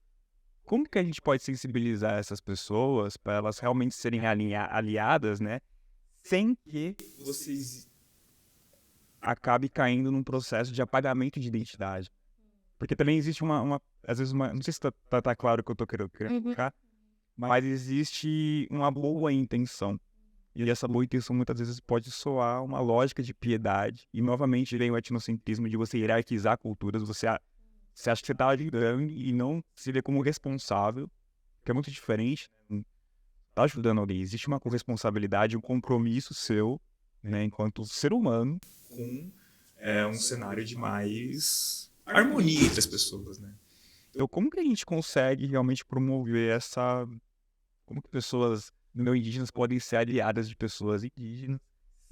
como que a gente pode sensibilizar essas pessoas para elas realmente serem aliadas, né? Sem que vocês acabem caindo num processo de apagamento de identidade. Porque também existe às vezes não sei se tá claro o que eu tô querendo colocar, mas existe uma boa intenção. E essa boa intenção muitas vezes pode soar uma lógica de piedade. E novamente vem o etnocentrismo de você hierarquizar culturas, você acha que você está ajudando e não se vê como responsável, que é muito diferente. Está ajudando alguém. Existe uma corresponsabilidade, um compromisso seu, né, enquanto ser humano, com um cenário de mais harmonia entre as pessoas, né? Então, como que a gente consegue realmente promover como que pessoas não indígenas podem ser aliadas de pessoas indígenas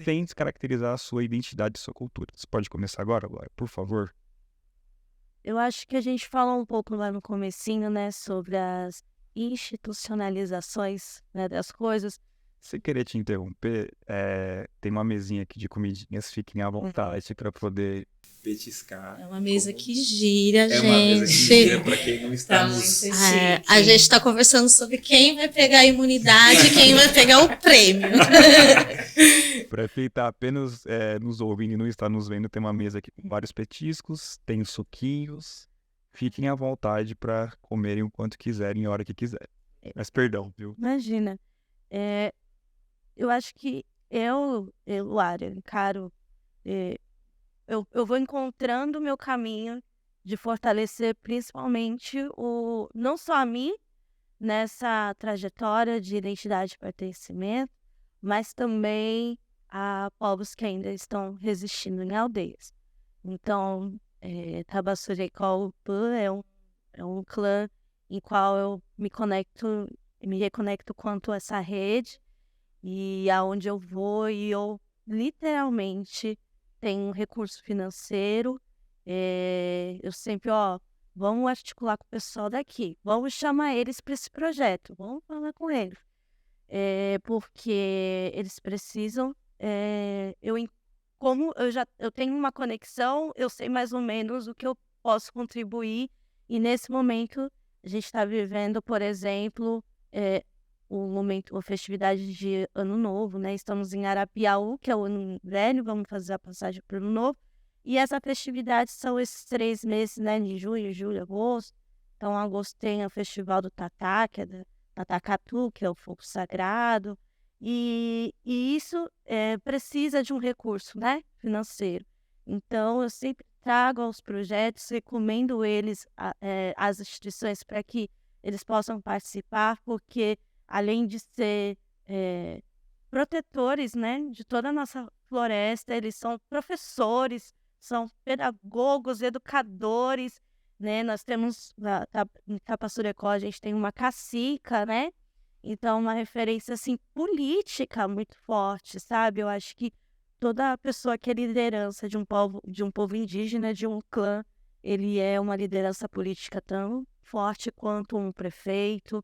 sem descaracterizar a sua identidade e sua cultura? Você pode começar agora, Glória, por favor?
Eu acho que a gente falou um pouco lá no comecinho, né, sobre as institucionalizações, né, das coisas.
Sem querer te interromper, tem uma mesinha aqui de comidinhas, fiquem à vontade para poder petiscar.
É uma mesa que gira, gente.
É uma mesa que gira, para quem não está nos...
A gente está conversando sobre quem vai pegar a imunidade e quem vai pegar o prêmio.
Para quem está apenas nos ouvindo e não está nos vendo, tem uma mesa aqui com vários petiscos, tem suquinhos. Fiquem à vontade para comerem o quanto quiserem, a hora que quiserem. Mas perdão, viu?
Imagina. Eu acho que Luara, encaro... Eu vou encontrando o meu caminho de fortalecer principalmente não só a mim, nessa trajetória de identidade e pertencimento, mas também a povos que ainda estão resistindo em aldeias. Então, Tabassurecó-Upã é um clã em qual eu me reconecto quanto a essa rede, e aonde eu vou e eu literalmente tenho um recurso financeiro. Eu sempre, vamos articular com o pessoal daqui, vamos chamar eles para esse projeto, vamos falar com eles, porque eles precisam. Como eu tenho uma conexão, eu sei mais ou menos o que eu posso contribuir, e nesse momento a gente está vivendo, por exemplo, a festividade de Ano Novo, né? Estamos em Arapiaú, que é o Ano Velho, vamos fazer a passagem para o Ano Novo. E essa festividade são esses 3 meses, né? De junho, julho, agosto. Então, agosto tem o Festival do Tatá, que é da Tatacatu, que é o fogo sagrado. E isso precisa de um recurso, né? Financeiro. Então, eu sempre trago aos projetos, recomendo eles às instituições para que eles possam participar, porque além de ser protetores, né, de toda a nossa floresta, eles são professores, são pedagogos, educadores, né? Nós temos, em Tapassurecó, a gente tem uma cacica, né? Então, uma referência, assim, política muito forte, sabe? Eu acho que toda pessoa que é liderança de um povo indígena, de um clã, ele é uma liderança política tão forte quanto um prefeito,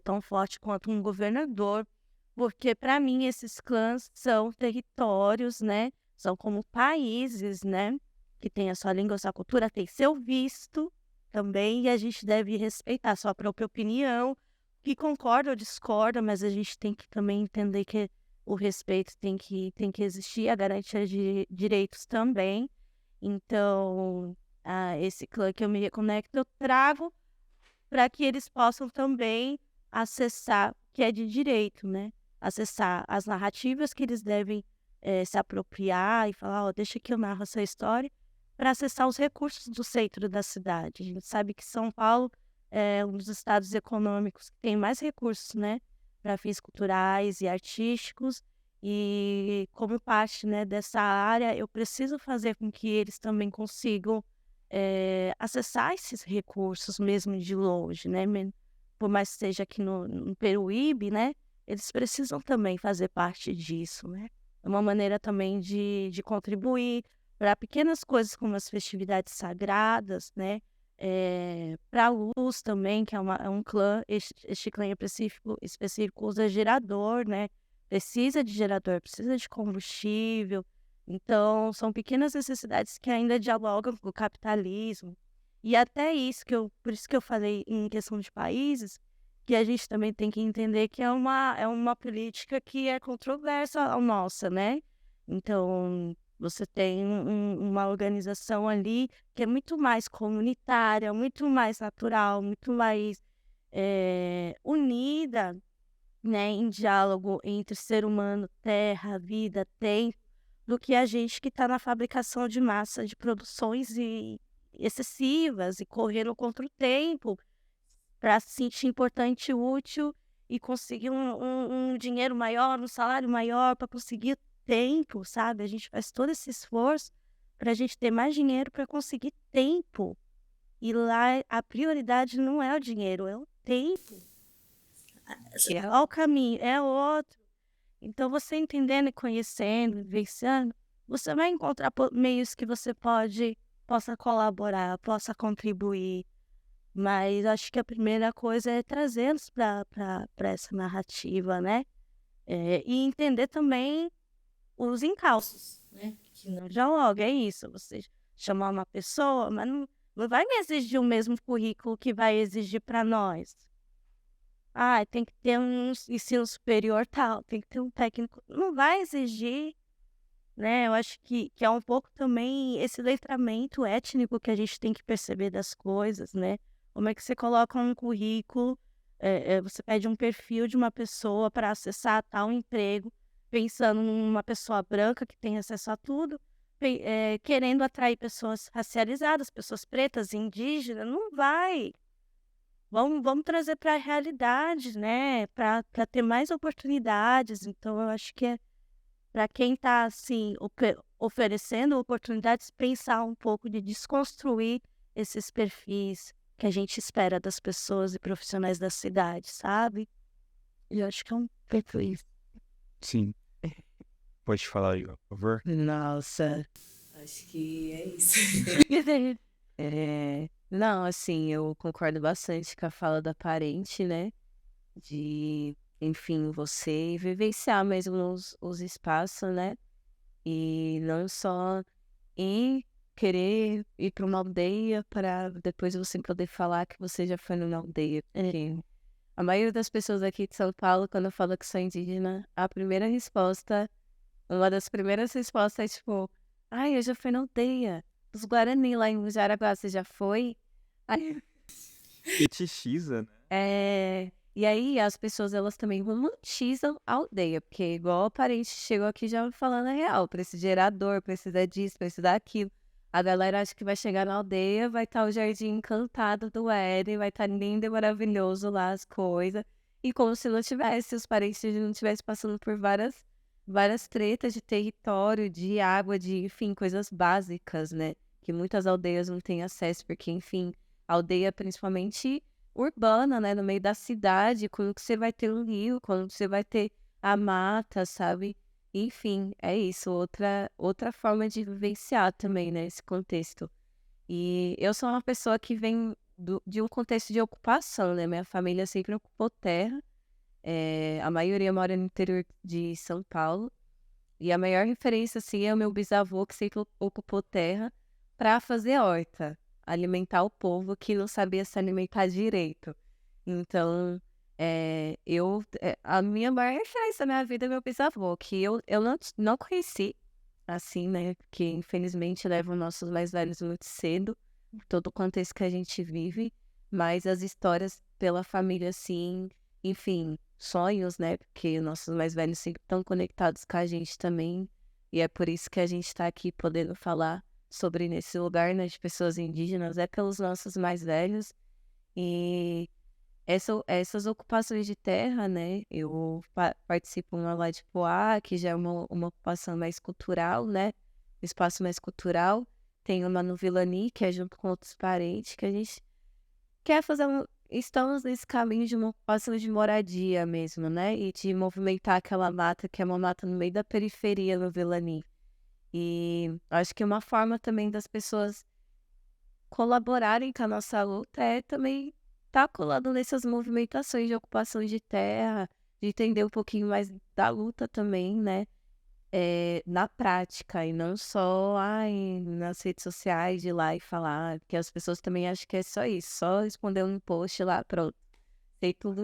tão forte quanto um governador, porque para mim esses clãs são territórios, né? São como países, né? Que tem a sua língua, a sua cultura, tem seu visto também, e a gente deve respeitar a sua própria opinião, que concorda ou discorda, mas a gente tem que também entender que o respeito tem que existir, a garantia de direitos também. Então, esse clã que eu me reconecto, eu trago para que eles possam também acessar, que é de direito, né? Acessar as narrativas que eles devem se apropriar e falar, ó, deixa que eu narro essa história, para acessar os recursos do centro da cidade. A gente sabe que São Paulo é um dos estados econômicos que tem mais recursos, né, para fins culturais e artísticos, e como parte, né, dessa área, eu preciso fazer com que eles também consigam acessar esses recursos mesmo de longe, né, por mais que esteja aqui no Peruíbe, né, eles precisam também fazer parte disso, né. É uma maneira também de contribuir para pequenas coisas como as festividades sagradas, né, para a luz também, que é um clã, este clã específico usa gerador, né, precisa de gerador, precisa de combustível, então são pequenas necessidades que ainda dialogam com o capitalismo. E até isso por isso que eu falei em questão de países, que a gente também tem que entender que é uma política que é controversa a nossa, né. Então, você tem uma organização ali que é muito mais comunitária, muito mais natural, muito mais unida, né, em diálogo entre ser humano, terra, vida, tempo, do que a gente que está na fabricação de massa de produções excessivas e correndo contra o tempo para se sentir importante e útil e conseguir um dinheiro maior, um salário maior para conseguir tempo, sabe? A gente faz todo esse esforço para a gente ter mais dinheiro para conseguir tempo. E lá a prioridade não é o dinheiro, é o tempo. É o caminho, é outro. Então, você entendendo e conhecendo, vivenciando, você vai encontrar meios que você possa colaborar, possa contribuir. Mas acho que a primeira coisa é trazê-los para essa narrativa, né? E entender também os encalços, né? Que não dialoga, é isso. Você chamar uma pessoa, mas não vai me exigir o mesmo currículo que vai exigir para nós. Tem que ter um ensino superior tal, tem que ter um técnico. Não vai exigir, né? Eu acho que é um pouco também esse letramento étnico que a gente tem que perceber das coisas, né? Como é que você coloca um currículo, você pede um perfil de uma pessoa para acessar tal emprego, pensando numa pessoa branca que tem acesso a tudo, querendo atrair pessoas racializadas, pessoas pretas, indígenas, não vai. Vamos trazer para a realidade, né? Para ter mais oportunidades. Então, eu acho que para quem está assim, oferecendo oportunidades, pensar um pouco de desconstruir esses perfis que a gente espera das pessoas e profissionais da cidade, sabe? Eu acho que é um perfil.
Sim. Pode falar aí, por favor.
Nossa, acho que é isso. Não, assim, eu concordo bastante com a fala da parente, né? De, enfim, você vivenciar mesmo os espaços, né? E não só querer ir para uma aldeia para depois você poder falar que você já foi numa aldeia. Porque a maioria das pessoas aqui de São Paulo, quando fala que sou indígena, uma das primeiras respostas é tipo, eu já fui na aldeia. Os Guarani lá em Jaraguá, você já foi? Aí,
Fetichiza, né?
e aí as pessoas, elas também romantizam a aldeia, porque igual a parente chegou aqui já falando a real, precisa de gerador, precisa disso, precisa daquilo. A galera acha que vai chegar na aldeia, vai estar o jardim encantado do Éden, vai estar lindo e maravilhoso lá as coisas. E como se não tivesse, os parentes não estivessem passando por várias tretas de território, de água, de, enfim, coisas básicas, né? Que muitas aldeias não têm acesso, porque, enfim, a aldeia principalmente urbana, né? No meio da cidade, quando que você vai ter um rio, quando você vai ter a mata, sabe? Enfim, é isso. Outra forma de vivenciar também, né? Esse contexto. E eu sou uma pessoa que vem de um contexto de ocupação, né? Minha família sempre ocupou terra. A maioria mora no interior de São Paulo. E a maior referência, assim, é o meu bisavô, que sempre ocupou terra para fazer horta, alimentar o povo que não sabia se alimentar direito. Então, a minha maior referência na minha vida é meu bisavô, que eu não conheci, assim, né? Porque, infelizmente, levam nossos mais velhos muito cedo, todo o contexto que a gente vive, mas as histórias pela família, assim, enfim, sonhos, né? Porque nossos mais velhos sempre estão conectados com a gente também, e é por isso que a gente está aqui podendo falar sobre nesse lugar, né, de pessoas indígenas, é pelos nossos mais velhos. E essas ocupações de terra, né, eu participo lá de Poá, que já é uma ocupação mais cultural, né, espaço mais cultural. Tem uma no Vilani, que é junto com outros parentes, que a gente quer fazer estamos nesse caminho de uma ocupação de moradia mesmo, né? E de movimentar aquela mata, que é uma mata no meio da periferia no Vilani. E acho que uma forma também das pessoas colaborarem com a nossa luta é também estar colado nessas movimentações de ocupação de terra, de entender um pouquinho mais da luta também, né? Na prática, e não só nas redes sociais, de ir lá e falar, porque as pessoas também acham que é só isso, só responder um post lá, pronto. Sei tudo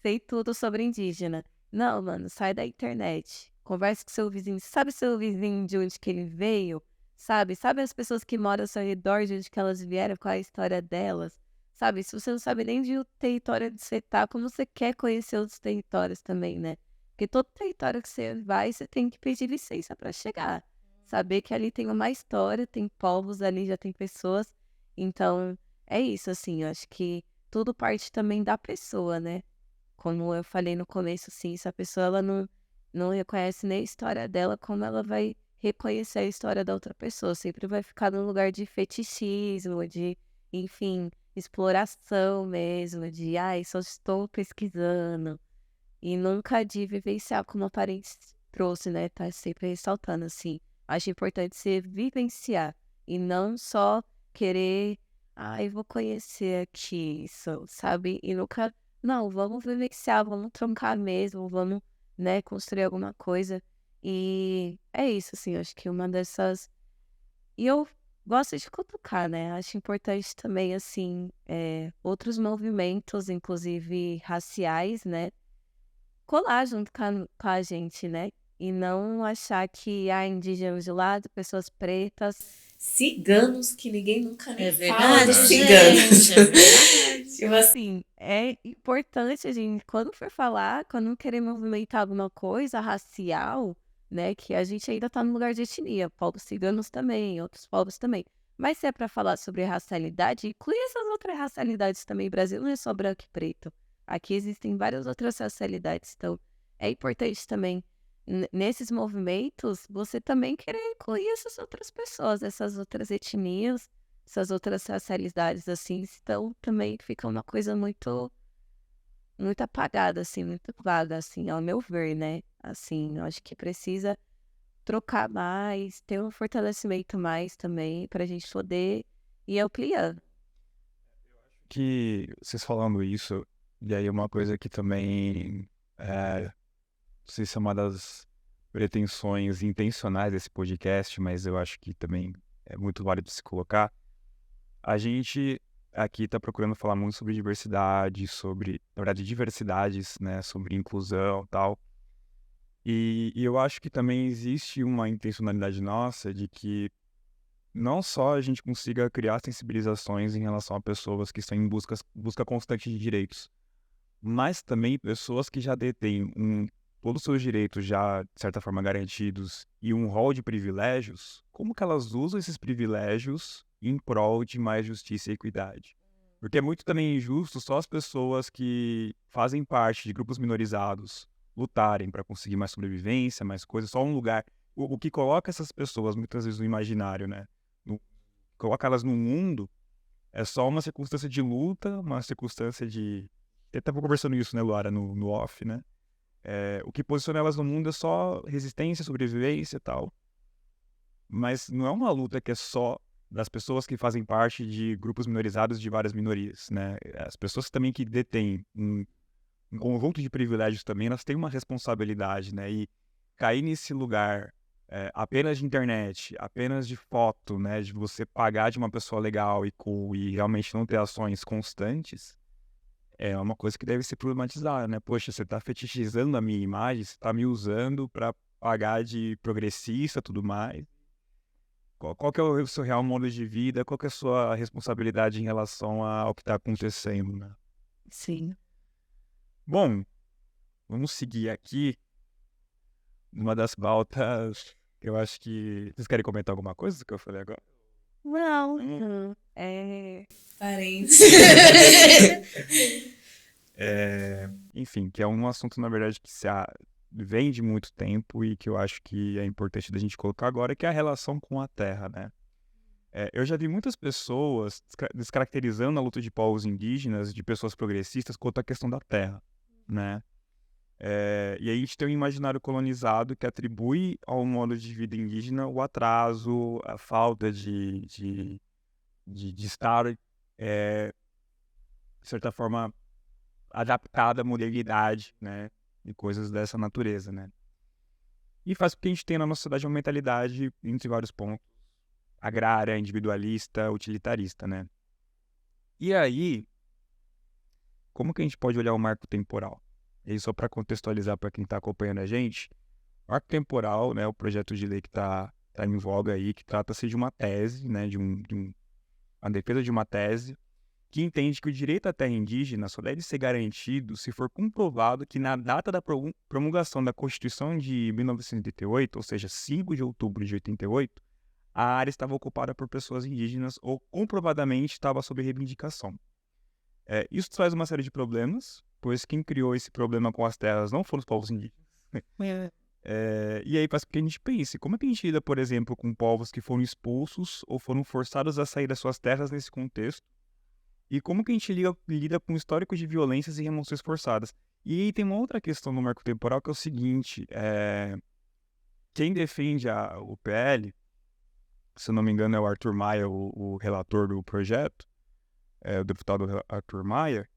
sei tudo sobre indígena. Não, mano, sai da internet. Converse com seu vizinho. Sabe seu vizinho de onde que ele veio? Sabe? Sabe as pessoas que moram ao seu redor, de onde que elas vieram, qual é a história delas? Sabe? Se você não sabe nem de o território onde você tá, como você quer conhecer outros territórios também, né? Porque todo território que você vai, você tem que pedir licença para chegar. Saber que ali tem uma história, tem povos ali, já tem pessoas. Então, é isso, assim, eu acho que tudo parte também da pessoa, né? Como eu falei no começo, assim, se a pessoa ela não reconhece nem a história dela, como ela vai reconhecer a história da outra pessoa? Sempre vai ficar num lugar de fetichismo, de, enfim, exploração mesmo, de, só estou pesquisando. E nunca de vivenciar como a parente trouxe, né? Tá sempre ressaltando, assim. Acho importante você vivenciar e não só querer, vou conhecer aqui isso, sabe? E nunca, não, vamos vivenciar, vamos trocar mesmo, vamos, né, construir alguma coisa. E é isso, assim, acho que uma dessas. E eu gosto de cutucar, né? Acho importante também, assim, outros movimentos, inclusive raciais, né? Colar junto com a gente, né? E não achar que há indígenas de lado, pessoas pretas,
ciganos, que ninguém nunca nem fala
verdade,
dos ciganos.
gente, é verdade.
Tipo assim,
assim, é importante a gente, quando for falar, quando querer movimentar alguma coisa racial, né, que a gente ainda tá no lugar de etnia, povos ciganos também, outros povos também. Mas se é para falar sobre racialidade, inclui essas outras racialidades também. O Brasil não é só branco e preto. Aqui existem várias outras racialidades. Então, é importante também, nesses movimentos, você também querer incluir essas outras pessoas, essas outras etnias, essas outras racialidades, assim. Então, também fica uma coisa muito, muito apagada, assim, muito vaga, assim, ao meu ver, né? Assim, eu acho que precisa trocar mais, ter um fortalecimento mais também, para a gente poder ir ampliando.
Que vocês falando isso, e aí uma coisa que também não sei se é uma das pretensões intencionais desse podcast, mas eu acho que também é muito válido se colocar. A gente aqui está procurando falar muito sobre diversidade, sobre, na verdade, diversidades, né, sobre inclusão e tal. E eu acho que também existe uma intencionalidade nossa de que não só a gente consiga criar sensibilizações em relação a pessoas que estão em busca constante de direitos, mas também pessoas que já detêm todos os seus direitos já, de certa forma, garantidos e um rol de privilégios, como que elas usam esses privilégios em prol de mais justiça e equidade? Porque é muito também injusto só as pessoas que fazem parte de grupos minorizados lutarem para conseguir mais sobrevivência, mais coisas, só um lugar. O que coloca essas pessoas, muitas vezes, no imaginário, né? Coloca elas no mundo, é só uma circunstância de luta, uma circunstância de... Eu estava conversando isso, né, Luara, no off, né? O que posiciona elas no mundo é só resistência, sobrevivência e tal. Mas não é uma luta que é só das pessoas que fazem parte de grupos minorizados de várias minorias, né? As pessoas também que detêm um conjunto de privilégios também, elas têm uma responsabilidade, né? E cair nesse lugar apenas de internet, apenas de foto, né? De você pagar de uma pessoa legal e cool e realmente não ter ações constantes, é uma coisa que deve ser problematizada, né? Poxa, você tá fetichizando a minha imagem, você tá me usando para pagar de progressista e tudo mais. Qual que é o seu real modo de vida? Qual que é a sua responsabilidade em relação ao que está acontecendo, né?
Sim.
Bom, vamos seguir aqui numa das pautas que eu acho que... Vocês querem comentar alguma coisa do que eu falei agora?
Não.
Parentes.
Enfim, que é um assunto, na verdade, que vem de muito tempo e que eu acho que é importante da gente colocar agora, que é a relação com a terra, né? Eu já vi muitas pessoas descaracterizando a luta de povos indígenas, de pessoas progressistas, quanto à questão da terra, né? E aí a gente tem um imaginário colonizado que atribui ao modo de vida indígena o atraso, a falta de estar, de certa forma, adaptada à modernidade, né? E coisas dessa natureza, né? E faz com que a gente tenha na nossa sociedade uma mentalidade, entre vários pontos, agrária, individualista, utilitarista, né? E aí, como que a gente pode olhar o marco temporal? E aí, só para contextualizar para quem está acompanhando a gente, o marco temporal, né, o projeto de lei que está em voga aí, que trata-se de uma tese, né, a defesa de uma tese, que entende que o direito à terra indígena só deve ser garantido se for comprovado que na data da promulgação da Constituição de 1988, ou seja, 5 de outubro de 88, a área estava ocupada por pessoas indígenas ou comprovadamente estava sob reivindicação. Isso traz uma série de problemas, pois quem criou esse problema com as terras não foram os povos indígenas. E aí faz com que a gente pense, como é que a gente lida, por exemplo, com povos que foram expulsos ou foram forçados a sair das suas terras nesse contexto? E como que a gente lida com históricos de violências e remoções forçadas? E aí tem uma outra questão no marco temporal que é o seguinte, quem defende o PL, se eu não me engano é o Arthur Maia, o relator do projeto, o deputado Arthur Maia,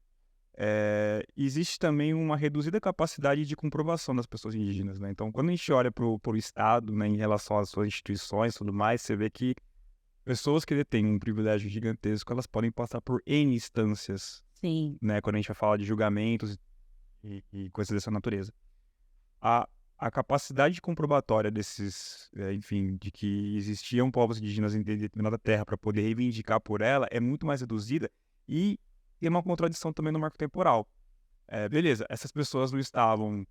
existe também uma reduzida capacidade de comprovação das pessoas indígenas, né? Então, quando a gente olha para o Estado, né, em relação às suas instituições e tudo mais, você vê que pessoas que detêm um privilégio gigantesco, elas podem passar por N instâncias,
Sim.
né, quando a gente vai falar de julgamentos e coisas dessa natureza. A capacidade comprobatória desses, enfim, de que existiam povos indígenas em determinada terra para poder reivindicar por ela é muito mais reduzida e tem uma contradição também no marco temporal. Beleza, essas pessoas não estavam,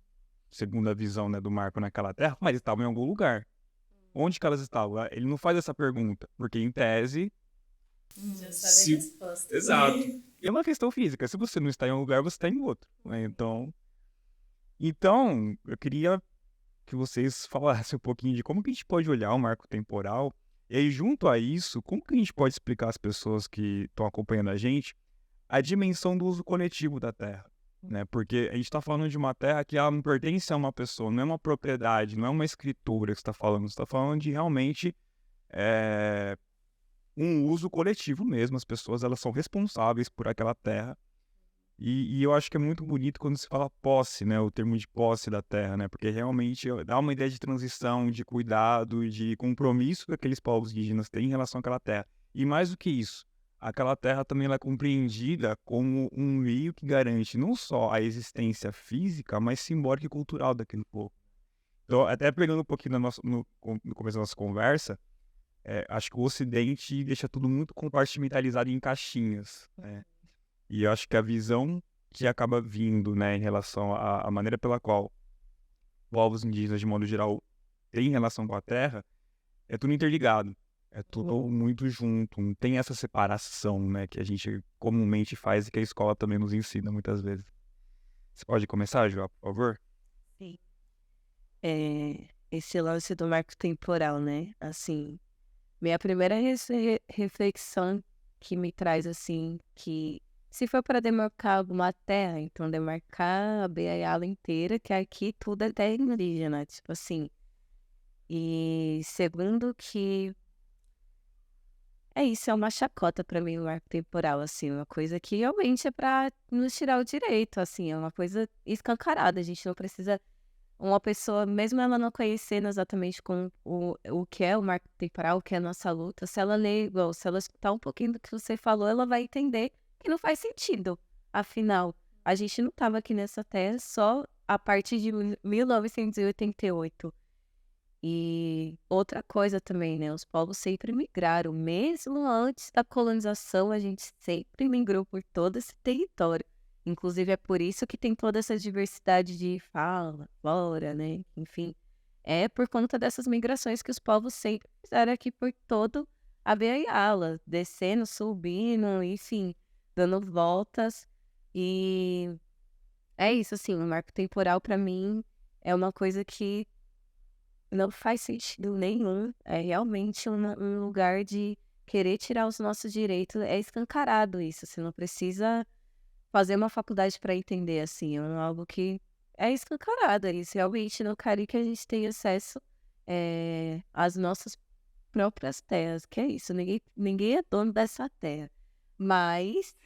segundo a visão, né, do marco naquela terra, mas estavam em algum lugar. Onde que elas estavam? Ele não faz essa pergunta, porque em tese...
Já sabe a resposta.
Exato. E é uma questão física. Se você não está em um lugar, você está em outro, né? Então, eu queria que vocês falassem um pouquinho de como que a gente pode olhar o marco temporal. E aí, junto a isso, como que a gente pode explicar às pessoas que estão acompanhando a gente a dimensão do uso coletivo da terra, né? Porque a gente está falando de uma terra que ela não pertence a uma pessoa, não é uma propriedade, não é uma escritura que você está falando. Você está falando de realmente um uso coletivo mesmo. As pessoas, elas são responsáveis por aquela terra. E eu acho que é muito bonito quando se fala posse, né? O termo de posse da terra, né? Porque realmente dá uma ideia de transição, de cuidado, de compromisso que aqueles povos indígenas têm em relação àquela terra. E mais do que isso, aquela terra também ela é compreendida como um meio que garante não só a existência física, mas simbólica e cultural daquele povo. Então, até pegando um pouquinho no começo da nossa conversa, acho que o Ocidente deixa tudo muito compartimentalizado em caixinhas, né? E eu acho que a visão que acaba vindo, né, em relação à maneira pela qual povos indígenas, de modo geral, têm relação com a terra, é tudo interligado. É tudo muito junto. Não tem essa separação, né, que a gente comumente faz e que a escola também nos ensina muitas vezes. Você pode começar, João, por favor?
Sim. Esse lance do marco temporal, né? Assim, minha primeira reflexão que me traz, assim, que se for para demarcar alguma terra, então demarcar a BR inteira, que aqui tudo é terra indígena, tipo assim. E segundo que é isso, é uma chacota pra mim o marco temporal, assim, uma coisa que realmente é pra nos tirar o direito, assim, é uma coisa escancarada, a gente não precisa uma pessoa, mesmo ela não conhecendo exatamente com o que é o marco temporal, o que é a nossa luta, se ela ler igual, se ela escutar um pouquinho do que você falou, ela vai entender que não faz sentido. Afinal, a gente não estava aqui nessa terra só a partir de 1988. E outra coisa também, né? Os povos sempre migraram. Mesmo antes da colonização, a gente sempre migrou por todo esse território. Inclusive, é por isso que tem toda essa diversidade de fala, flora, né? Enfim, é por conta dessas migrações que os povos sempre fizeram aqui por todo a Beira-Ala, descendo, subindo, enfim, dando voltas. E é isso, assim, o marco temporal, para mim, é uma coisa que não faz sentido nenhum. É realmente um lugar de querer tirar os nossos direitos. É escancarado isso. Você não precisa fazer uma faculdade para entender, assim. É algo que é escancarado. É isso realmente não quer que a gente tenha acesso às nossas próprias terras. Que é isso. Ninguém é dono dessa terra. Mas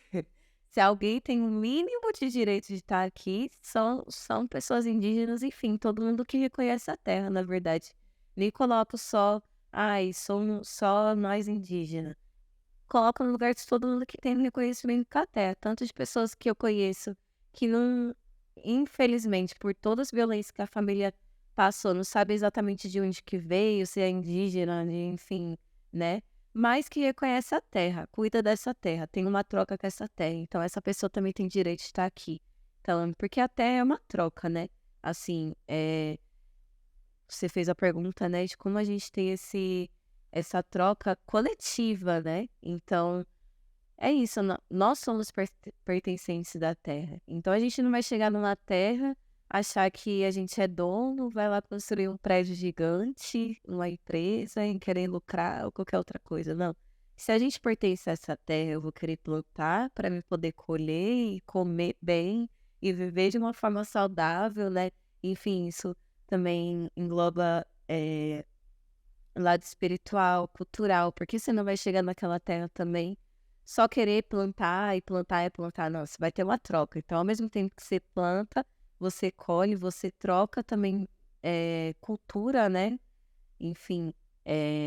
se alguém tem um mínimo de direito de estar aqui, são pessoas indígenas, enfim, todo mundo que reconhece a terra, na verdade. Nem coloco só, somos só nós indígenas. Coloco no lugar de todo mundo que tem reconhecimento com a terra. Tanto de pessoas que eu conheço que não, infelizmente, por todas as violências que a família passou, não sabe exatamente de onde que veio, se é indígena, enfim, né? Mas que reconhece a terra, cuida dessa terra, tem uma troca com essa terra. Então, essa pessoa também tem direito de estar aqui. Então, porque a terra é uma troca, né? Assim, você fez a pergunta, né, de como a gente tem essa troca coletiva, né? Então, é isso, nós somos pertencentes da terra. Então, a gente não vai chegar numa terra, achar que a gente é dono, vai lá construir um prédio gigante, uma empresa, e querer lucrar ou qualquer outra coisa. Não. Se a gente pertence a essa terra, eu vou querer plantar para me poder colher e comer bem e viver de uma forma saudável, né? Enfim, isso também engloba lado espiritual, cultural, porque você não vai chegar naquela terra também só querer plantar e plantar e plantar. Não, você vai ter uma troca. Então, ao mesmo tempo que você planta, você colhe, você troca também cultura, né? Enfim,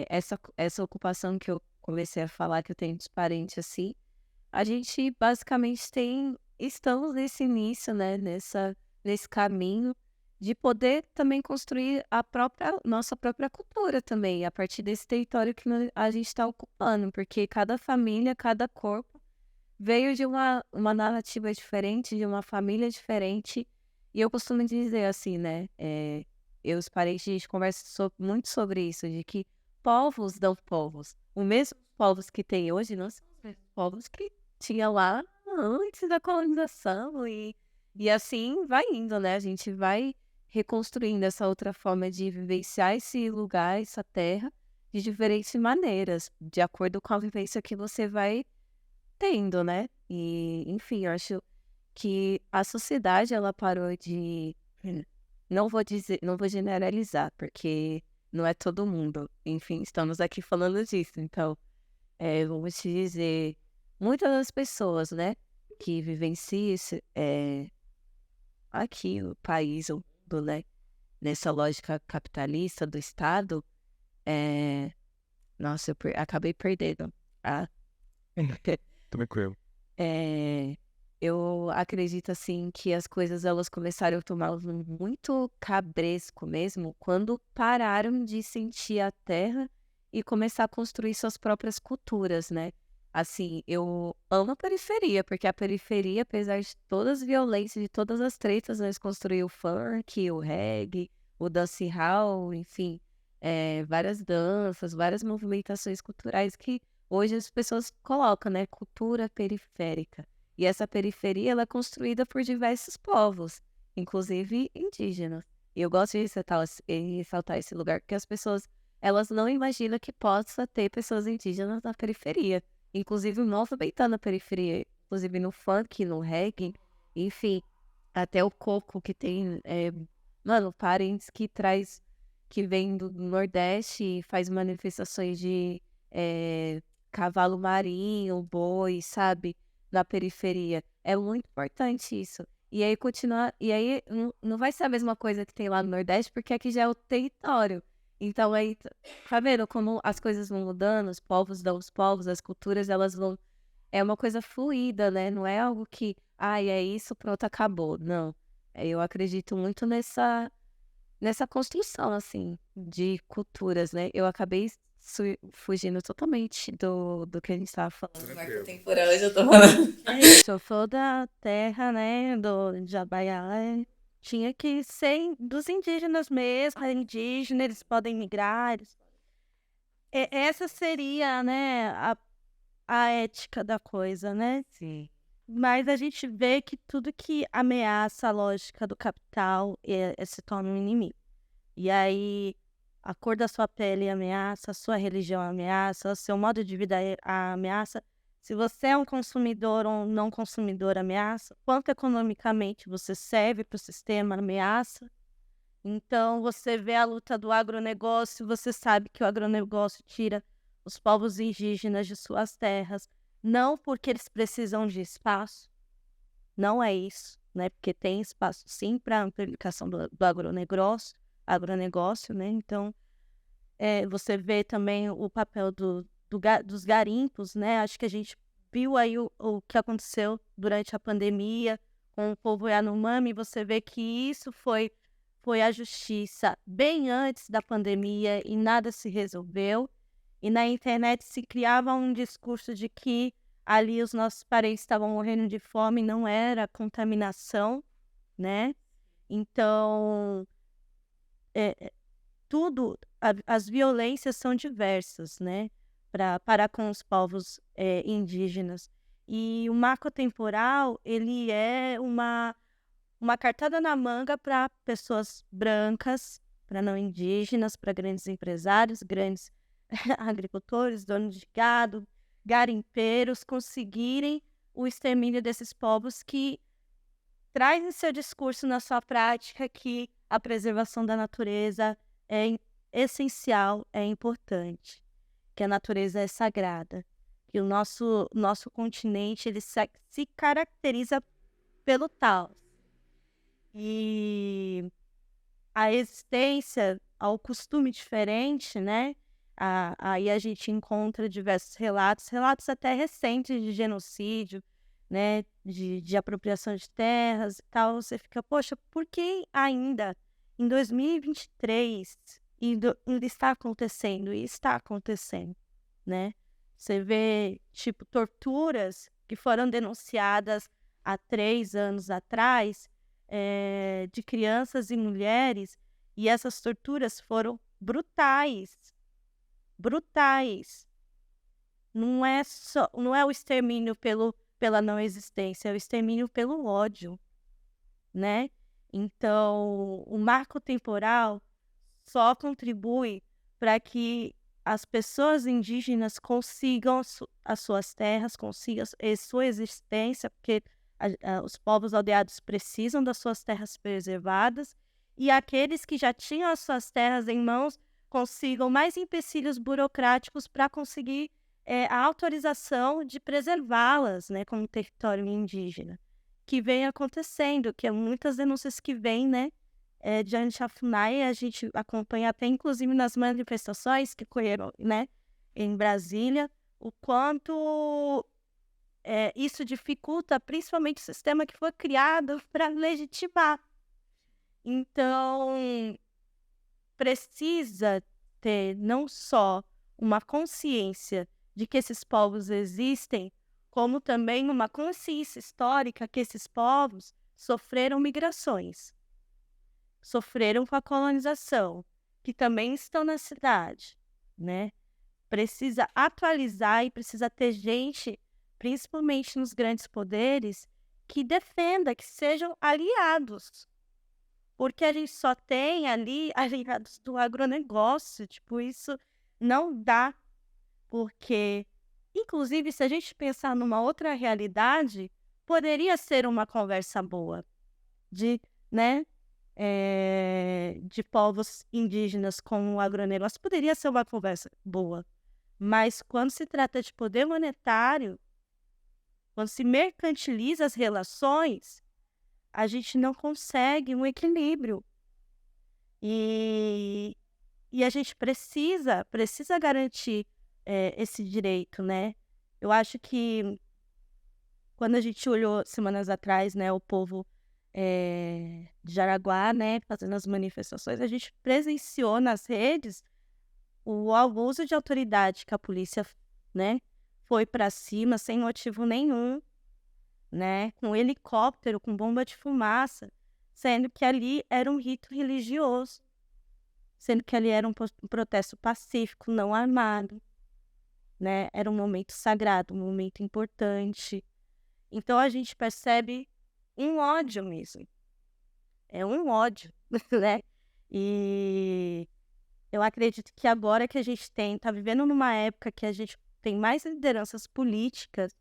essa ocupação que eu comecei a falar, que eu tenho dos parentes assim, a gente basicamente estamos nesse início, né? Nesse caminho de poder também construir nossa própria cultura também, a partir desse território que a gente está ocupando, porque cada família, cada corpo veio de uma narrativa diferente, de uma família diferente, e eu costumo dizer assim, né, eu e os parentes, a gente conversa muito sobre isso, de que povos dão povos. Os mesmos povos que tem hoje não são os mesmos povos que tinha lá antes da colonização, e assim vai indo, né, a gente vai reconstruindo essa outra forma de vivenciar esse lugar, essa terra, de diferentes maneiras, de acordo com a vivência que você vai tendo, né? E, enfim, eu acho que a sociedade, ela parou de... Não vou generalizar, porque não é todo mundo. Enfim, estamos aqui falando disso. Então, vamos te dizer, muitas das pessoas, né, que vivenciam aqui o país, né, nessa lógica capitalista do Estado, nossa, eu acabei perdendo.
Tranquilo.
Eu acredito, assim, que as coisas, elas começaram a tomar um rumo muito cabresco mesmo, quando pararam de sentir a terra e começar a construir suas próprias culturas, né? Assim, eu amo a periferia, porque a periferia, apesar de todas as violências, de todas as tretas, nós construímos o funk, o reggae, o dancehall, enfim, várias danças, várias movimentações culturais que hoje as pessoas colocam, né? Cultura periférica. E essa periferia, ela é construída por diversos povos, inclusive indígenas. E eu gosto de ressaltar esse lugar, porque as pessoas, elas não imaginam que possa ter pessoas indígenas na periferia. Inclusive, movimentando a periferia, inclusive no funk, no reggae, enfim, até o coco que tem, parentes que vem do Nordeste e faz manifestações de cavalo marinho, boi, sabe? Na periferia. É muito importante isso. E aí não vai ser a mesma coisa que tem lá no Nordeste, porque aqui já é o território. Então aí, tá vendo como as coisas vão mudando, os povos dão os povos, as culturas, elas vão. É uma coisa fluida, né? Não é algo que, é isso, pronto, acabou. Não. Eu acredito muito nessa construção, assim, de culturas, né? Eu acabei fugindo totalmente do que a gente estava falando.
Marco temporal, eu já tô falando.
É isso, eu sou da terra, né, do Jabaiá, tinha que ser dos indígenas mesmo, é indígena, eles podem migrar. Essa seria, né, a ética da coisa, né?
Sim.
Mas a gente vê que tudo que ameaça a lógica do capital se torna um inimigo. E aí, a cor da sua pele ameaça, a sua religião ameaça, o seu modo de vida ameaça. Se você é um consumidor ou um não consumidor, ameaça. Quanto economicamente você serve para o sistema, ameaça. Então, você vê a luta do agronegócio, você sabe que o agronegócio tira os povos indígenas de suas terras, não porque eles precisam de espaço, não é isso, né? Porque tem espaço sim para a amplificação do agronegócio, né? Então, você vê também o papel dos garimpos, né? Acho que a gente viu aí o que aconteceu durante a pandemia com o povo Yanomami, você vê que isso foi a justiça bem antes da pandemia e nada se resolveu. E na internet se criava um discurso de que ali os nossos parentes estavam morrendo de fome, não era contaminação, né? Então, as violências são diversas, né? Para com os povos indígenas. E o marco temporal, ele é uma cartada na manga para pessoas brancas, para não indígenas, para grandes empresários, grandes agricultores, donos de gado, garimpeiros, conseguirem o extermínio desses povos que traz em seu discurso, na sua prática, que a preservação da natureza é essencial, é importante, que a natureza é sagrada, que o nosso continente ele se caracteriza pelo tal. E a existência, ao costume diferente, né? Aí a gente encontra diversos relatos até recentes de genocídio, né? De apropriação de terras e tal. Você fica, poxa, por que ainda em 2023 ainda está acontecendo? E está acontecendo, né? Você vê, tipo, torturas que foram denunciadas há 3 anos atrás, de crianças e mulheres, e essas torturas foram brutais. Não é o extermínio pela não existência, é o extermínio pelo ódio, né? Então, o marco temporal só contribui para que as pessoas indígenas consigam as suas terras, consigam a sua existência, porque os povos aldeados precisam das suas terras preservadas, e aqueles que já tinham as suas terras em mãos consigam mais empecilhos burocráticos para conseguir a autorização de preservá-las, né, como território indígena, que vem acontecendo, que é muitas denúncias que vêm, né, diante da FUNAI, a gente acompanha até inclusive nas manifestações que ocorreram, né, em Brasília, o quanto isso dificulta principalmente o sistema que foi criado para legitimar. Então, precisa ter não só uma consciência de que esses povos existem, como também uma consciência histórica que esses povos sofreram migrações, sofreram com a colonização, que também estão na cidade, né? Precisa atualizar e precisa ter gente, principalmente nos grandes poderes, que defenda, que sejam aliados. Porque a gente só tem ali aliados do agronegócio, tipo, isso não dá. Porque, inclusive, se a gente pensar numa outra realidade, poderia ser uma conversa boa de, né, de povos indígenas com o agronegócio, poderia ser uma conversa boa. Mas quando se trata de poder monetário, quando se mercantiliza as relações, a gente não consegue um equilíbrio. E a gente precisa garantir esse direito, né? Eu acho que quando a gente olhou semanas atrás, né, o povo de Jaraguá, né, fazendo as manifestações, a gente presenciou nas redes o abuso de autoridade que a polícia, né, foi para cima sem motivo nenhum, né, com helicóptero, com bomba de fumaça, sendo que ali era um rito religioso, sendo que ali era um protesto pacífico, não armado, né, era um momento sagrado, um momento importante. Então a gente percebe um ódio mesmo, é um ódio, né, e eu acredito que agora que a gente tá vivendo numa época que a gente tem mais lideranças políticas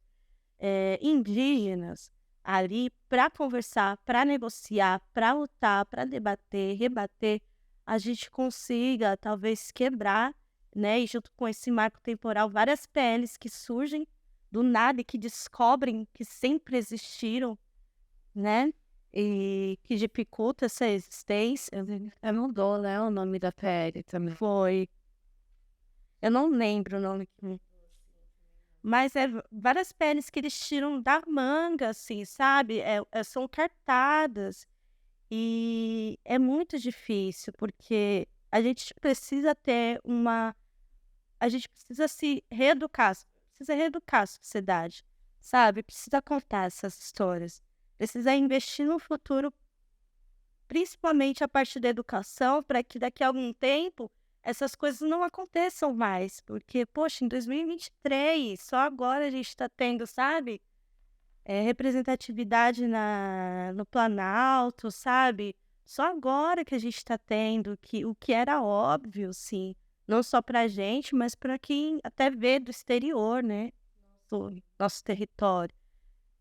indígenas ali para conversar, para negociar, para lutar, para debater, rebater, a gente consiga talvez quebrar, né, e junto com esse marco temporal, várias PLs que surgem do nada e que descobrem que sempre existiram, né, e que dificulta essa existência.
Mudou, né, o nome da PL também.
Foi. Eu não lembro o nome. Mas várias PLs que eles tiram da manga, assim, sabe? São cartadas. E é muito difícil, porque a gente precisa ter a gente precisa se reeducar, precisa reeducar a sociedade, sabe? Precisa contar essas histórias. Precisa investir no futuro, principalmente a partir da educação, para que daqui a algum tempo essas coisas não aconteçam mais. Porque, poxa, em 2023, só agora a gente está tendo, sabe? Representatividade no Planalto, sabe? Só agora que a gente está tendo o que era óbvio, sim. Não só para a gente, mas para quem até vê do exterior, né? Do nosso território.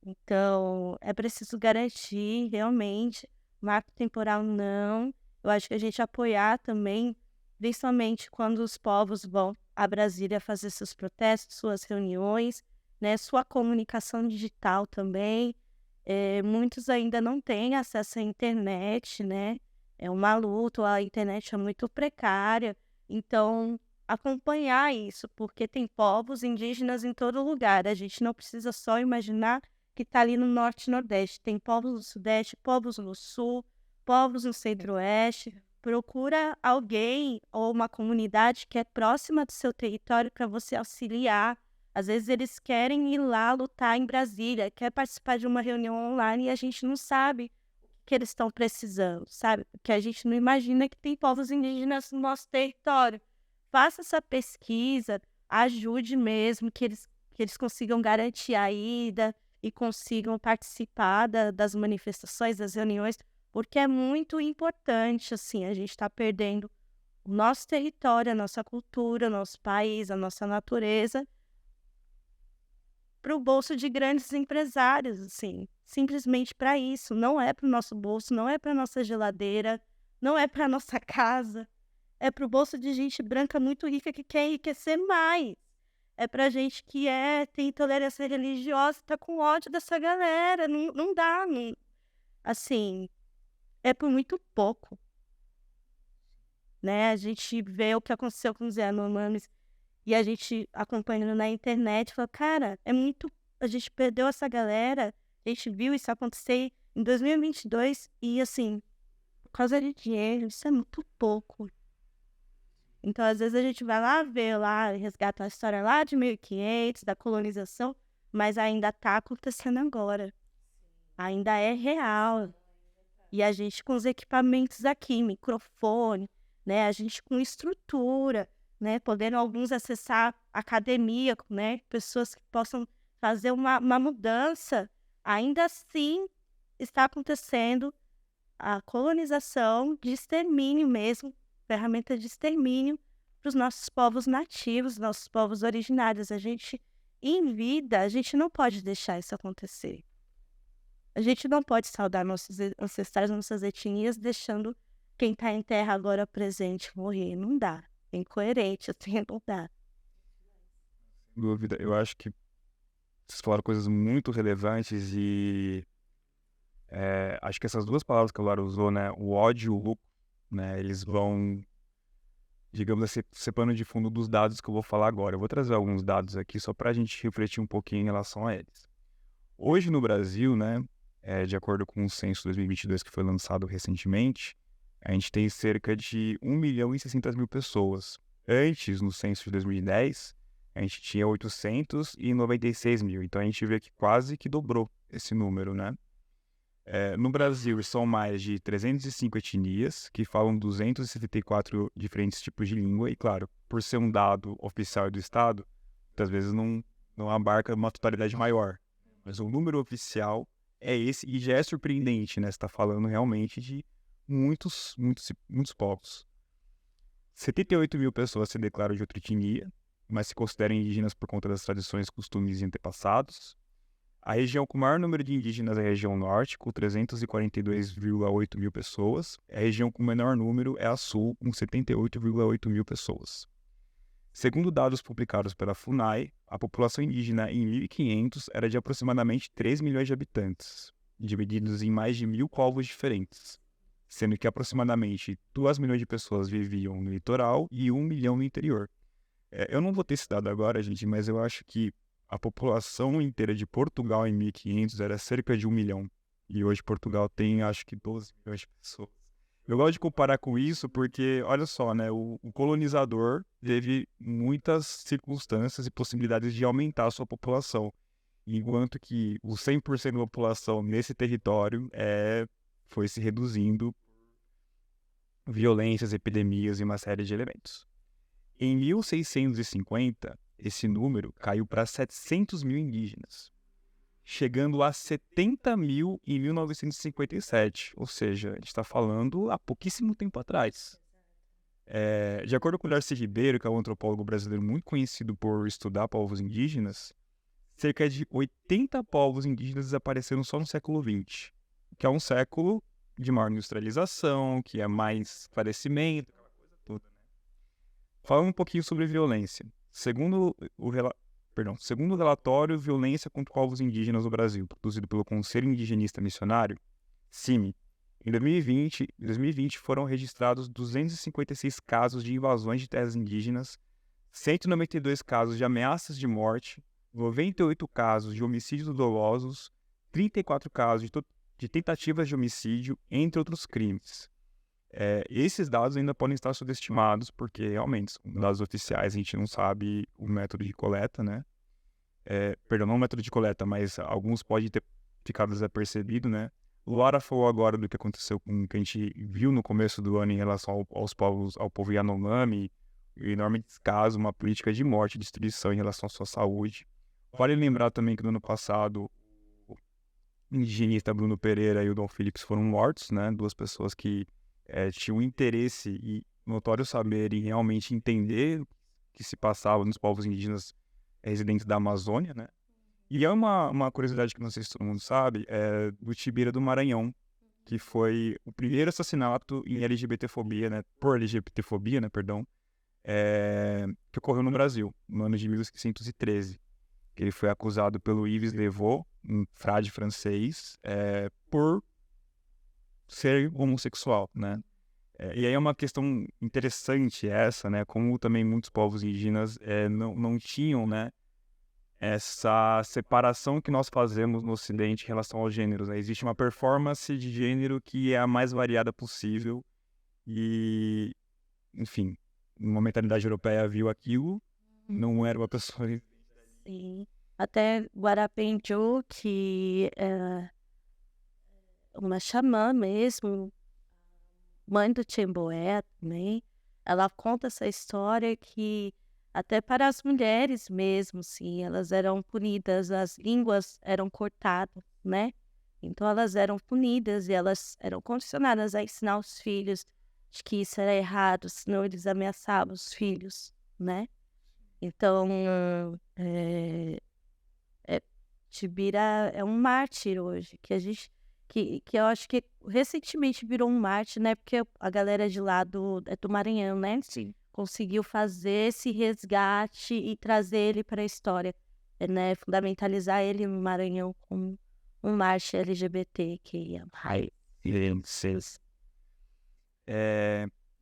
Então, é preciso garantir, realmente, marco temporal não. Eu acho que a gente apoiar também, principalmente quando os povos vão a Brasília fazer seus protestos, suas reuniões, né, sua comunicação digital também. Muitos ainda não têm acesso à internet, né? É uma luta, a internet é muito precária. Então, acompanhar isso, porque tem povos indígenas em todo lugar. A gente não precisa só imaginar que está ali no norte e nordeste. Tem povos no sudeste, povos no sul, povos no centro-oeste. Procura alguém ou uma comunidade que é próxima do seu território para você auxiliar. Às vezes eles querem ir lá lutar em Brasília, quer participar de uma reunião online e a gente não sabe o que eles estão precisando, sabe? Porque a gente não imagina que tem povos indígenas no nosso território. Faça essa pesquisa, ajude mesmo, que eles consigam garantir a ida e consigam participar das manifestações, das reuniões, porque é muito importante, assim, a gente está perdendo o nosso território, a nossa cultura, o nosso país, a nossa natureza, para o bolso de grandes empresários, assim, simplesmente para isso. Não é para o nosso bolso, não é para nossa geladeira, não é para nossa casa, é para o bolso de gente branca muito rica que quer enriquecer mais. É para gente que tem intolerância religiosa, tá com ódio dessa galera, não dá, assim, é por muito pouco, né? A gente vê o que aconteceu com os Yanomamis e a gente acompanhando na internet, fala, cara, a gente perdeu essa galera, a gente viu isso acontecer em 2022 e, assim, por causa de dinheiro, isso é muito pouco. Então, às vezes a gente vai lá ver, lá, resgata a história lá de 1500, da colonização, mas ainda está acontecendo agora. Ainda é real. E a gente com os equipamentos aqui, microfone, né? A gente com estrutura, né? Podendo alguns acessar academia, né? Pessoas que possam fazer uma mudança. Ainda assim, está acontecendo a colonização de extermínio mesmo, ferramenta de extermínio para os nossos povos nativos, nossos povos originários. A gente, em vida, a gente não pode deixar isso acontecer. A gente não pode saudar nossos ancestrais, nossas etnias, deixando quem está em terra agora presente morrer. Não dá. É incoerente, assim, não dá.
dúvida. Eu acho que vocês falaram coisas muito relevantes e acho que essas duas palavras que a Laura usou, né? O ódio e o lucro, né? Eles vão, digamos assim, ser pano de fundo dos dados que eu vou falar agora. Eu vou trazer alguns dados aqui só para a gente refletir um pouquinho em relação a eles. Hoje no Brasil, né? De acordo com o censo 2022 que foi lançado recentemente, a gente tem cerca de 1.600.000 pessoas. Antes, no censo de 2010, a gente tinha 896 mil. Então, a gente vê que quase que dobrou esse número, né? No Brasil, são mais de 305 etnias, que falam 274 diferentes tipos de língua. E, claro, por ser um dado oficial do Estado, muitas vezes não abarca uma totalidade maior. Mas o número oficial é esse, e já é surpreendente, né? Você está falando realmente de muitos povos. 78 mil pessoas se declaram de outra etnia, mas se consideram indígenas por conta das tradições, costumes e antepassados. A região com o maior número de indígenas é a região norte, com 342,8 mil pessoas. A região com o menor número é a sul, com 78,8 mil pessoas. Segundo dados publicados pela FUNAI, a população indígena em 1500 era de aproximadamente 3 milhões de habitantes, divididos em mais de 1.000 povos diferentes, sendo que aproximadamente 2 milhões de pessoas viviam no litoral e 1 milhão no interior. Eu não vou ter esse dado agora, gente, mas eu acho que a população inteira de Portugal em 1500 era cerca de 1 milhão. E hoje Portugal tem, acho que, 12 milhões de pessoas. Eu gosto de comparar com isso porque, olha só, né, o colonizador teve muitas circunstâncias e possibilidades de aumentar a sua população, enquanto que o 100% da população nesse território foi se reduzindo por violências, epidemias e uma série de elementos. Em 1650, esse número caiu para 700 mil indígenas, chegando a 70 mil em 1957, ou seja, a gente está falando há pouquíssimo tempo atrás. De acordo com o Darcy Ribeiro, que é um antropólogo brasileiro muito conhecido por estudar povos indígenas, cerca de 80 povos indígenas desapareceram só no século XX, que é um século de maior industrialização, que é mais esclarecimento, aquela coisa toda, né? Falando um pouquinho sobre violência. Segundo o relatório Violência contra Povos Indígenas no Brasil, produzido pelo Conselho Indigenista Missionário, CIMI, em 2020 foram registrados 256 casos de invasões de terras indígenas, 192 casos de ameaças de morte, 98 casos de homicídios dolosos, 34 casos de tentativas de homicídio, entre outros crimes. Esses dados ainda podem estar subestimados, porque realmente são dados oficiais, a gente não sabe o método de coleta, né? Perdão, não o método de coleta, mas alguns podem ter ficado desapercebidos, né? Laura falou agora do que aconteceu com o que a gente viu no começo do ano em relação ao povo Yanomami, e enorme descaso, uma política de morte e destruição em relação à sua saúde. Vale lembrar também que no ano passado o indigenista Bruno Pereira e o Dom Phillips foram mortos, né? Duas pessoas que tinham interesse e notório saber em realmente entender o que se passava nos povos indígenas residentes da Amazônia, né? E é uma curiosidade que não sei se todo mundo sabe, do Tibira do Maranhão, que foi o primeiro assassinato em LGBTfobia, né? Por LGBTfobia, né? Perdão, que ocorreu no Brasil, no ano de 1613. Ele foi acusado pelo Yves Levaux, um frade francês, por ser homossexual, né? E aí é uma questão interessante essa, né? Como também muitos povos indígenas não tinham, né, essa separação que nós fazemos no Ocidente em relação aos gêneros, né? Existe uma performance de gênero que é a mais variada possível e, enfim, uma mentalidade europeia viu aquilo, não era uma pessoa...
Sim. Até Guarapenju, que é uma xamã mesmo, mãe do Chemboé também, ela conta essa história que até para as mulheres mesmo, sim, elas eram punidas, as línguas eram cortadas, né? Então elas eram punidas e elas eram condicionadas a ensinar os filhos de que isso era errado, senão eles ameaçavam os filhos, né? Então, Tibira é um mártir hoje, que eu acho que recentemente virou um mártir, né? Porque a galera de lá do Maranhão, né?
Sim.
conseguiu fazer esse resgate e trazer ele para a história, né? Fundamentalizar ele no Maranhão como um marcha LGBT que ia mais.
Em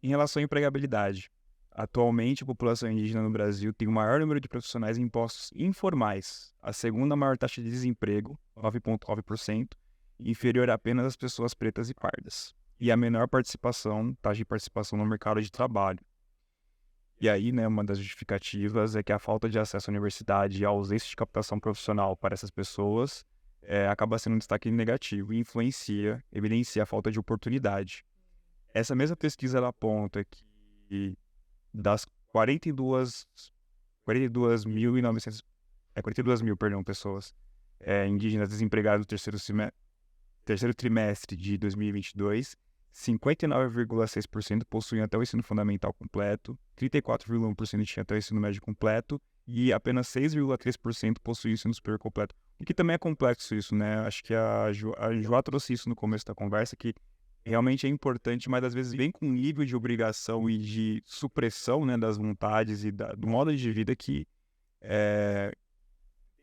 relação à empregabilidade, atualmente a população indígena no Brasil tem o maior número de profissionais em postos informais, a segunda maior taxa de desemprego, 9,9%, inferior apenas às pessoas pretas e pardas, e a menor taxa de participação no mercado de trabalho. E aí, né, uma das justificativas é que a falta de acesso à universidade e a ausência de captação profissional para essas pessoas acaba sendo um destaque negativo e evidencia a falta de oportunidade. Essa mesma pesquisa ela aponta que das 42 mil, pessoas indígenas desempregadas no terceiro trimestre de 2022, 59,6% possuem até o ensino fundamental completo, 34,1% tinham até o ensino médio completo e apenas 6,3% possuem o ensino superior completo. O que também é complexo isso, né? Acho que a Joá trouxe isso no começo da conversa, que realmente é importante, mas às vezes vem com um nível de obrigação e de supressão, né, das vontades e do modo de vida que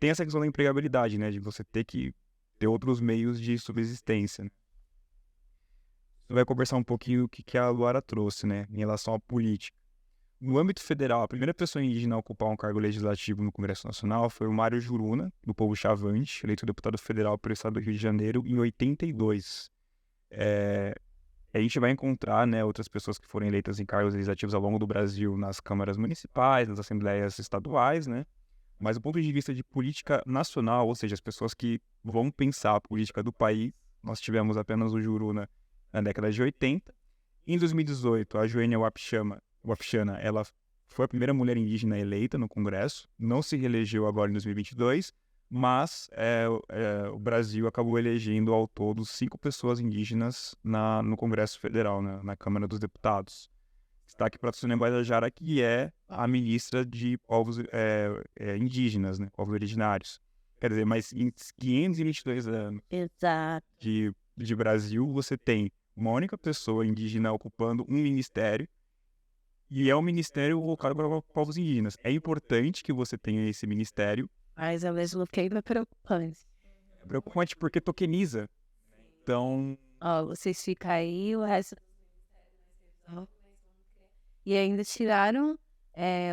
tem essa questão da empregabilidade, né, de você ter que ter outros meios de subsistência. Né? Você vai conversar um pouquinho o que a Luara trouxe, né, em relação à política. No âmbito federal, a primeira pessoa indígena a ocupar um cargo legislativo no Congresso Nacional foi o Mário Juruna, do povo Chavante, eleito deputado federal pelo estado do Rio de Janeiro em 82. A gente vai encontrar, né, outras pessoas que foram eleitas em cargos legislativos ao longo do Brasil nas câmaras municipais, nas assembleias estaduais, né? Mas do ponto de vista de política nacional, ou seja, as pessoas que vão pensar a política do país, nós tivemos apenas o Juruna na década de 80. Em 2018, a Joênia Wapichana, ela foi a primeira mulher indígena eleita no Congresso, não se reelegeu agora em 2022, mas o Brasil acabou elegendo ao todo 5 pessoas indígenas no Congresso Federal, na Câmara dos Deputados. Destaque para a Sônia Guajajara, que é a ministra de povos indígenas, né, povos originários. Quer dizer, mas em 522 anos
Exato.
de Brasil, você tem uma única pessoa indígena ocupando um ministério, e é um ministério voltado para povos indígenas. É importante que você tenha esse ministério,
Mas ao mesmo tempo é preocupante.
é preocupante porque tokeniza. Então,
Ó, vocês ficam aí, o resto. E ainda tiraram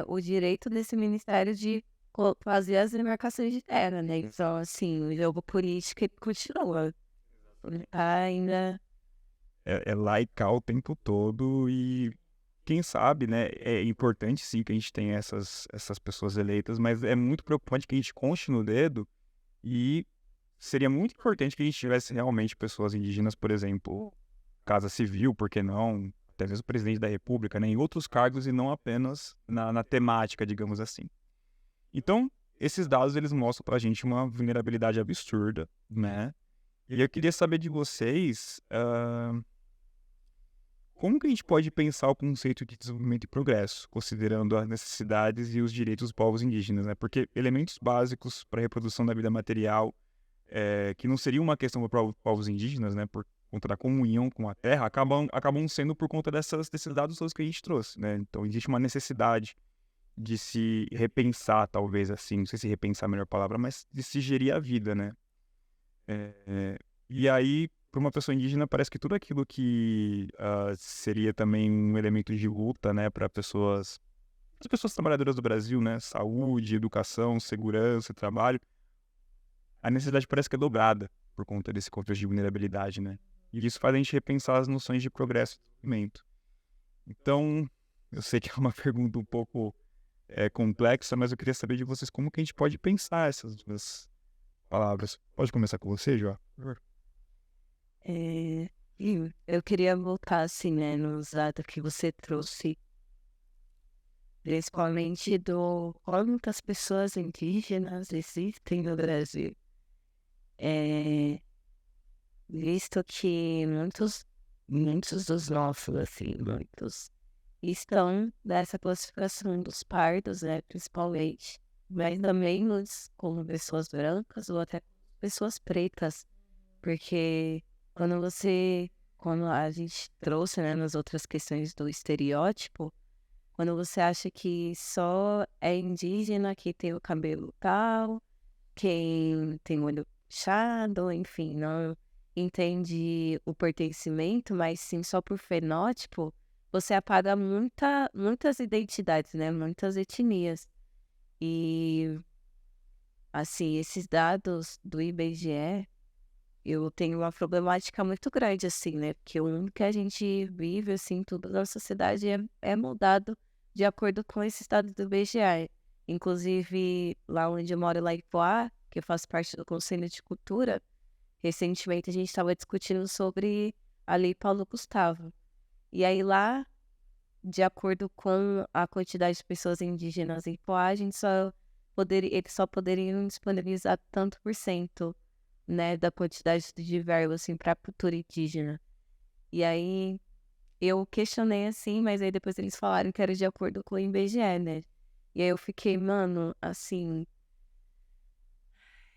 o direito desse ministério de fazer as demarcações de terra, né? Então, assim, o jogo político ele continua. Ainda.
é laicar o tempo todo e quem sabe, né? É importante sim que a gente tenha essas pessoas eleitas, mas é muito preocupante que a gente conte no dedo e seria muito importante que a gente tivesse realmente pessoas indígenas, por exemplo, Casa Civil, por que não? Até mesmo o presidente da República, né? Em outros cargos e não apenas na temática, digamos assim. Então, esses dados eles mostram pra gente uma vulnerabilidade absurda, né? E eu queria saber de vocês como que a gente pode pensar o conceito de desenvolvimento e progresso, considerando as necessidades e os direitos dos povos indígenas, né? Porque elementos básicos para a reprodução da vida material, que não seria uma questão para os povos indígenas, né? Por conta da comunhão com a terra, acabam sendo por conta desses dados todos que a gente trouxe, né? Então, existe uma necessidade de se repensar, talvez assim, não sei se repensar é a melhor palavra, mas de se gerir a vida, né? E aí, para uma pessoa indígena, parece que tudo aquilo que seria também um elemento de luta, né, para as pessoas trabalhadoras do Brasil, né, saúde, educação, segurança, trabalho, a necessidade parece que é dobrada por conta desse contexto de vulnerabilidade, né? E isso faz a gente repensar as noções de progresso e desenvolvimento. Então, eu sei que é uma pergunta um pouco complexa, mas eu queria saber de vocês como que a gente pode pensar essas duas palavras. Pode começar com você, João?
Eu queria voltar, assim, né, nos dados que você trouxe, principalmente do quantas pessoas indígenas existem no Brasil. Visto que muitos dos nossos, assim, muitos estão nessa classificação dos pardos, né, principalmente, mas também como pessoas brancas ou até pessoas pretas, porque quando a gente trouxe, né, nas outras questões do estereótipo, Quando você acha que só é indígena quem tem o cabelo tal, quem tem o olho puxado, enfim, não entende o pertencimento, mas sim só por fenótipo, você apaga muitas identidades, né? Muitas etnias. E, assim, esses dados do IBGE, eu tenho uma problemática muito grande, assim, né? Porque o mundo que a gente vive, assim, tudo na sociedade é moldado de acordo com esses dados do IBGE. Inclusive, lá onde eu moro, lá em Poá, que eu faço parte do Conselho de Cultura, recentemente a gente estava discutindo sobre a Lei Paulo Gustavo. E aí lá, de acordo com a quantidade de pessoas indígenas em Poá, eles só poderiam disponibilizar tanto por cento, né, da quantidade de verba, assim, para a cultura indígena. E aí eu questionei assim, mas aí depois eles falaram que era de acordo com o IBGE, né? E aí eu fiquei, mano, assim,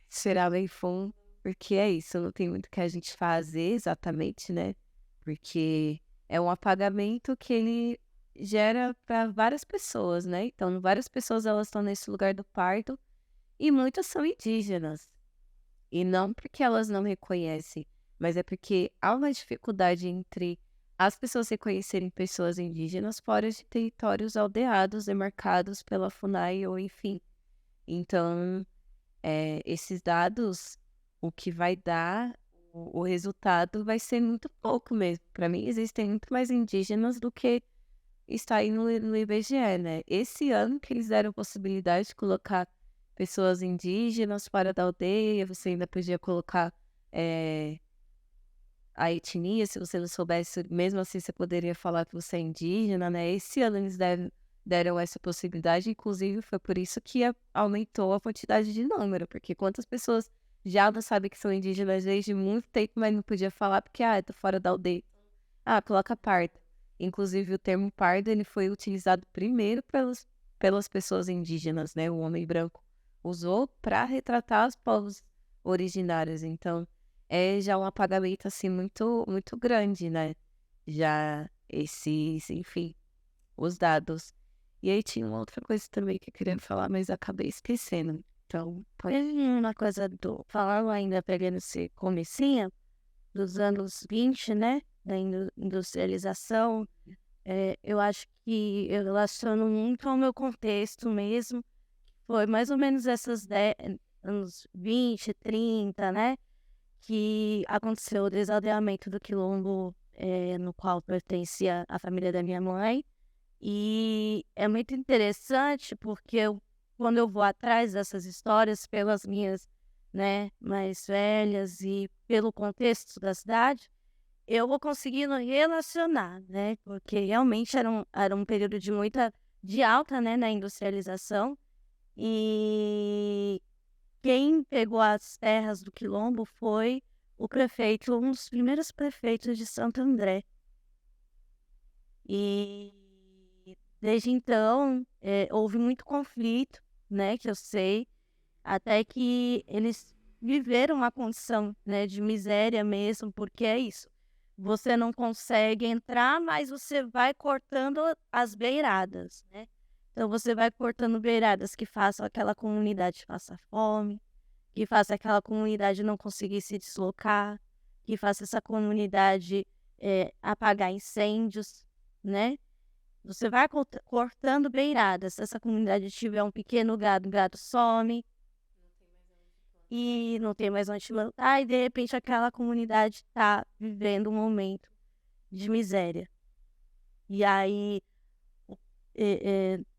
será bem fundo? Porque é isso, não tem muito o que a gente fazer exatamente, né? Porque é um apagamento que ele gera para várias pessoas, né? Então, várias pessoas elas estão nesse lugar do parto e muitas são indígenas. E não porque elas não reconhecem, mas é porque há uma dificuldade entre as pessoas reconhecerem pessoas indígenas fora de territórios aldeados demarcados pela FUNAI ou enfim. Então, esses dados, o que vai dar, o resultado vai ser muito pouco mesmo. Para mim, existem muito mais indígenas do que está aí no IBGE, né? Esse ano que eles deram possibilidade de colocar pessoas indígenas fora da aldeia, você ainda podia colocar a etnia, se você não soubesse, mesmo assim você poderia falar que você é indígena, né? Esse ano eles deram essa possibilidade, inclusive foi por isso que aumentou a quantidade de número, porque quantas pessoas já não sabem que são indígenas desde muito tempo, mas não podia falar porque, tô fora da aldeia. Coloca pardo. Inclusive o termo pardo, ele foi utilizado primeiro pelas pessoas indígenas, né? O homem branco usou para retratar os povos originários, então é já um apagamento assim muito muito grande, né? Já enfim, os dados. E aí tinha uma outra coisa também que eu queria falar, mas acabei esquecendo. Então,
Uma coisa falando ainda, pegando esse comecinho dos anos 20, né? Da industrialização, eu acho que eu relaciono muito ao meu contexto mesmo. Foi mais ou menos esses anos 20, 30, né? Que aconteceu o desaldeamento do quilombo, no qual pertencia a família da minha mãe. E é muito interessante porque quando eu vou atrás dessas histórias pelas minhas, né, mais velhas e pelo contexto da cidade, eu vou conseguindo relacionar, né, porque realmente era um período de alta, né, na industrialização. E quem pegou as terras do quilombo foi um dos primeiros prefeitos de Santo André. E desde então, houve muito conflito, né, que eu sei, até que eles viveram uma condição, né, de miséria mesmo, porque é isso. Você não consegue entrar, mas você vai cortando as beiradas, né? Então, você vai cortando beiradas que façam aquela comunidade passar fome, que faça aquela comunidade não conseguir se deslocar, que faça essa comunidade apagar incêndios, né? Você vai cortando beiradas. Se essa comunidade tiver um pequeno gado, o gado some. E não tem mais onde plantar. E de repente aquela comunidade está vivendo um momento de miséria. E aí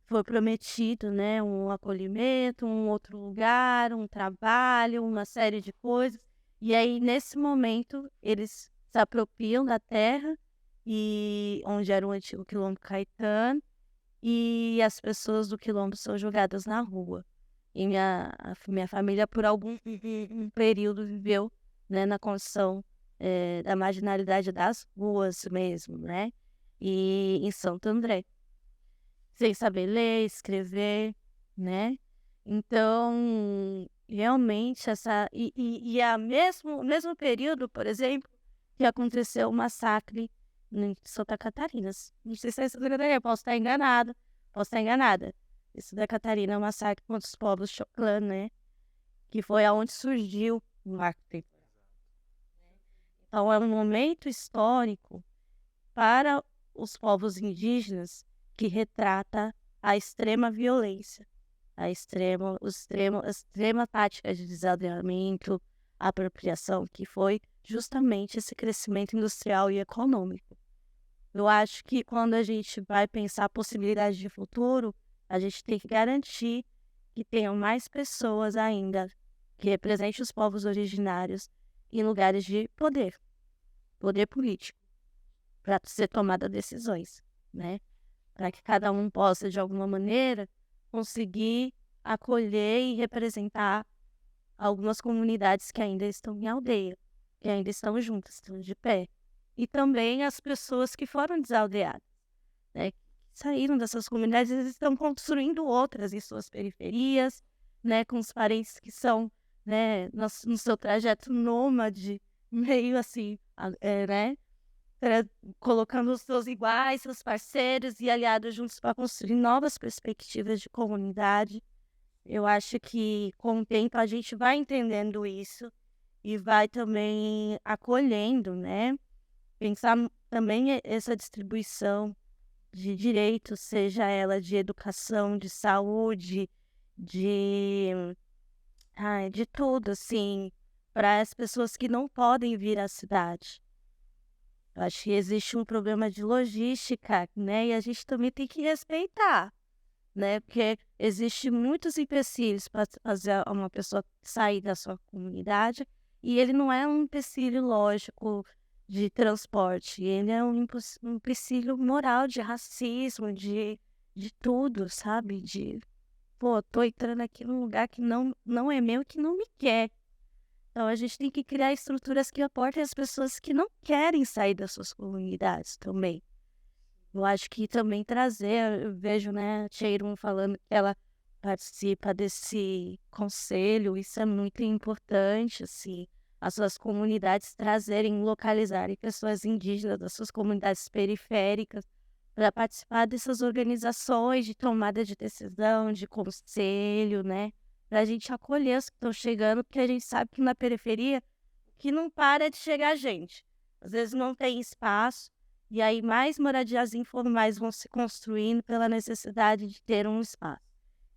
foi prometido, né, um acolhimento, um outro lugar, um trabalho, uma série de coisas. E aí, nesse momento, eles se apropriam da terra, e onde era o antigo Quilombo Caetano, e as pessoas do quilombo são jogadas na rua. E minha família, por algum um período, viveu, né, na condição da marginalidade das ruas mesmo, né? E em Santo André. Sem saber ler, escrever, né? Então, realmente, mesmo período, por exemplo, que aconteceu o massacre em Santa Catarina. Não sei se é Santa Catarina, posso estar enganada, Posso estar enganada. Isso da Catarina é um massacre contra os povos Choclan, né? Que foi aonde surgiu o marco temporal. Então, é um momento histórico para os povos indígenas que retrata a extrema violência, a extrema tática de desaldeamento, a apropriação, que foi justamente esse crescimento industrial e econômico. Eu acho que quando a gente vai pensar possibilidades de futuro, a gente tem que garantir que tenham mais pessoas ainda que representem os povos originários em lugares de poder político, para ser tomada decisões, né? Para que cada um possa, de alguma maneira, conseguir acolher e representar algumas comunidades que ainda estão em aldeia, que ainda estão juntas, estão de pé. E também as pessoas que foram desaldeadas, né? Saíram dessas comunidades, eles estão construindo outras em suas periferias, né? Com os parentes que são, né, no seu trajeto nômade, meio assim, né? Colocando os seus iguais, seus parceiros e aliados juntos para construir novas perspectivas de comunidade. Eu acho que com o tempo a gente vai entendendo isso e vai também acolhendo, né? Pensar também essa distribuição de direitos, seja ela de educação, de saúde, de tudo, assim, para as pessoas que não podem vir à cidade. Eu acho que existe um problema de logística, né? E a gente também tem que respeitar, né? Porque existem muitos empecilhos para fazer uma pessoa sair da sua comunidade e ele não é um empecilho lógico de transporte, ele é um empecilho moral, de racismo, de tudo, sabe? Tô entrando aqui num lugar que não é meu, que não me quer. Então, a gente tem que criar estruturas que aportem as pessoas que não querem sair das suas comunidades também. Eu acho que também eu vejo, né, a Cheiron falando que ela participa desse conselho, isso é muito importante, assim, as suas comunidades localizarem pessoas indígenas das suas comunidades periféricas para participar dessas organizações de tomada de decisão, de conselho, né? Para a gente acolher os que estão chegando, porque a gente sabe que na periferia que não para de chegar gente. Às vezes não tem espaço, e aí mais moradias informais vão se construindo pela necessidade de ter um espaço.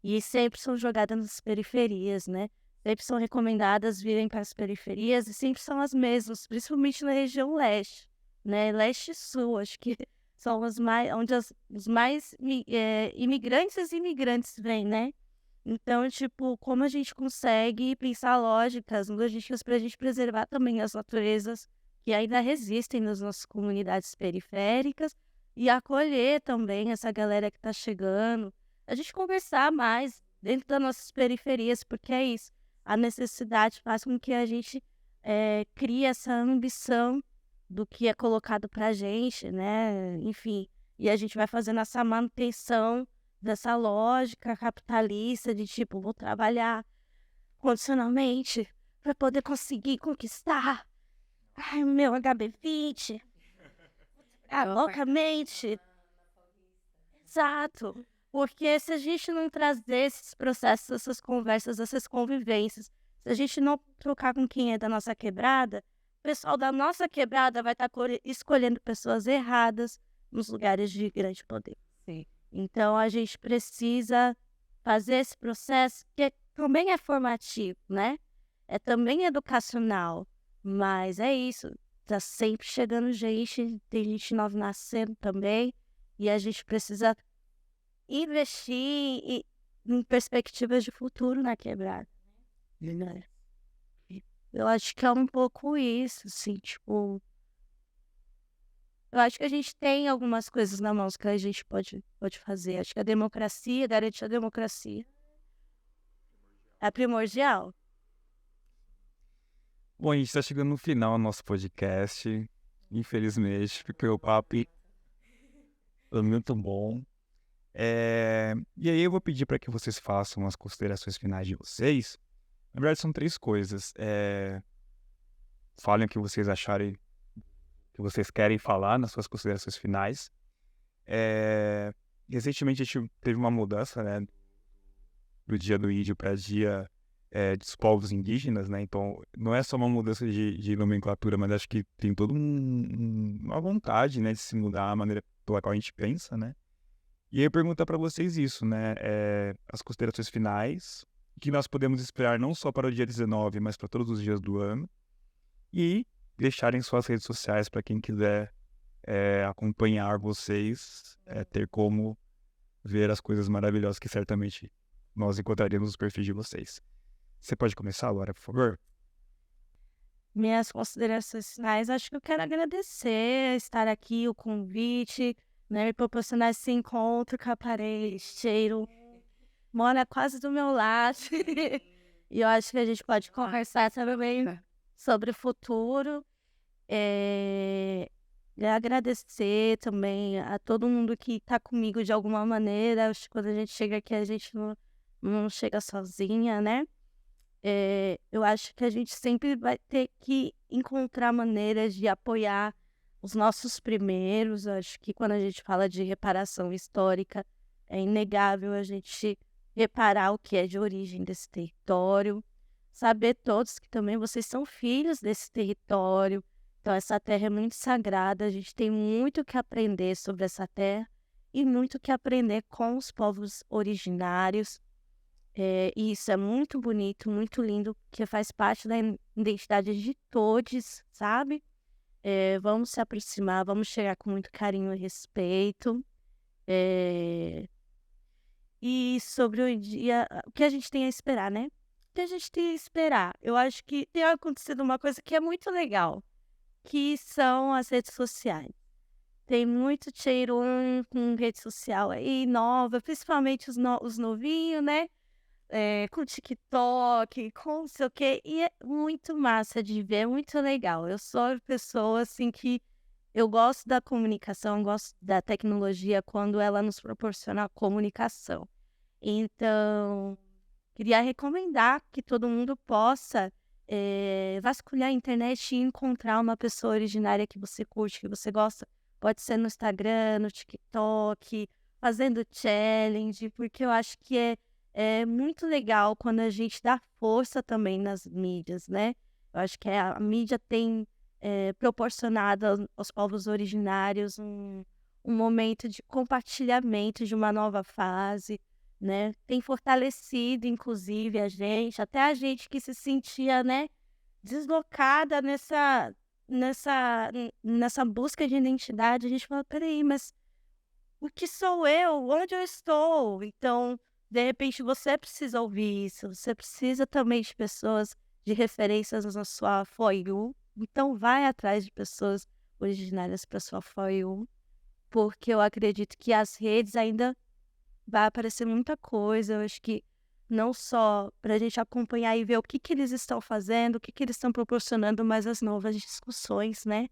E sempre são jogadas nas periferias, né? Sempre são recomendadas virem para as periferias e sempre são as mesmas, principalmente na região leste, né? Leste e sul, acho que são onde os mais imigrantes e imigrantes vêm, né? Então, tipo, como a gente consegue pensar lógicas para a gente preservar também as naturezas que ainda resistem nas nossas comunidades periféricas e acolher também essa galera que está chegando. A gente conversar mais dentro das nossas periferias, porque é isso. A necessidade faz com que a gente crie essa ambição do que é colocado para a gente, né? Enfim, e a gente vai fazendo essa manutenção dessa lógica capitalista de tipo, vou trabalhar condicionalmente para poder conseguir conquistar o meu HB20 loucamente. Exato. Porque se a gente não trazer esses processos, essas conversas, essas convivências, se a gente não trocar com quem é da nossa quebrada, o pessoal da nossa quebrada vai estar escolhendo pessoas erradas nos lugares de grande poder.
Sim.
Então, a gente precisa fazer esse processo que também é formativo, né? É também educacional, mas é isso. Tá sempre chegando gente, tem gente nova nascendo também, e a gente precisa investir em perspectivas de futuro na quebrada. Né? Eu acho que é um pouco isso, assim, tipo... Eu acho que a gente tem algumas coisas na mão que a gente pode fazer. Acho que a democracia, garantir a democracia é primordial.
Bom, a gente está chegando no final do nosso podcast, infelizmente, porque o papo foi muito bom. E aí eu vou pedir para que vocês façam as considerações finais de vocês. Na verdade, são 3 coisas. Falem o que vocês acharem, que vocês querem falar nas suas considerações finais. recentemente a gente teve uma mudança, né, do Dia do Índio para Dia dos Povos Indígenas, né? Então, não é só uma mudança de nomenclatura, mas acho que tem toda uma vontade, né, de se mudar a maneira pela qual a gente pensa, né? E aí eu pergunto para vocês isso, né? As considerações finais, o que nós podemos esperar não só para o dia 19, mas para todos os dias do ano, e deixarem suas redes sociais para quem quiser acompanhar vocês, ter como ver as coisas maravilhosas que certamente nós encontraremos nos perfis de vocês. Você pode começar, Laura, por favor?
Minhas considerações finais, acho que eu quero agradecer estar aqui, o convite, né, me proporcionar esse encontro com a parede, cheiro, mora quase do meu lado. E eu acho que a gente pode conversar também sobre o futuro. E agradecer também a todo mundo que está comigo de alguma maneira. Acho que quando a gente chega aqui, a gente não chega sozinha, né? Eu acho que a gente sempre vai ter que encontrar maneiras de apoiar os nossos primeiros. Acho que quando a gente fala de reparação histórica, é inegável a gente reparar o que é de origem desse território, saber todos que também vocês são filhos desse território. Então, essa terra é muito sagrada, a gente tem muito que aprender sobre essa terra e muito que aprender com os povos originários. E isso é muito bonito, muito lindo, que faz parte da identidade de todos, sabe? Vamos se aproximar, vamos chegar com muito carinho e respeito. E sobre o dia, o que a gente tem a esperar, né? O que a gente tem a esperar? Eu acho que tem acontecido uma coisa que é muito legal, que são as redes sociais. Tem muito cheiro com rede social aí, nova, principalmente os novinhos, né? Com TikTok, com não sei o quê, e é muito massa de ver, é muito legal. Eu sou uma pessoa, assim, que eu gosto da comunicação, gosto da tecnologia quando ela nos proporciona comunicação. Então, queria recomendar que todo mundo possa vasculhar a internet e encontrar uma pessoa originária que você curte, que você gosta. Pode ser no Instagram, no TikTok, fazendo challenge, porque eu acho que é muito legal quando a gente dá força também nas mídias, né? Eu acho que a mídia tem proporcionado aos povos originários um momento de compartilhamento de uma nova fase, né? Tem fortalecido, inclusive, até a gente que se sentia, né, deslocada nessa busca de identidade. A gente fala, peraí, mas o que sou eu? Onde eu estou? Então, de repente, você precisa ouvir isso. Você precisa também de pessoas, de referências na sua For You. Então, vai atrás de pessoas originárias para sua For You, porque eu acredito que as redes ainda vai aparecer muita coisa. Eu acho que não só para a gente acompanhar e ver o que eles estão fazendo, o que eles estão proporcionando, mas as novas discussões, né,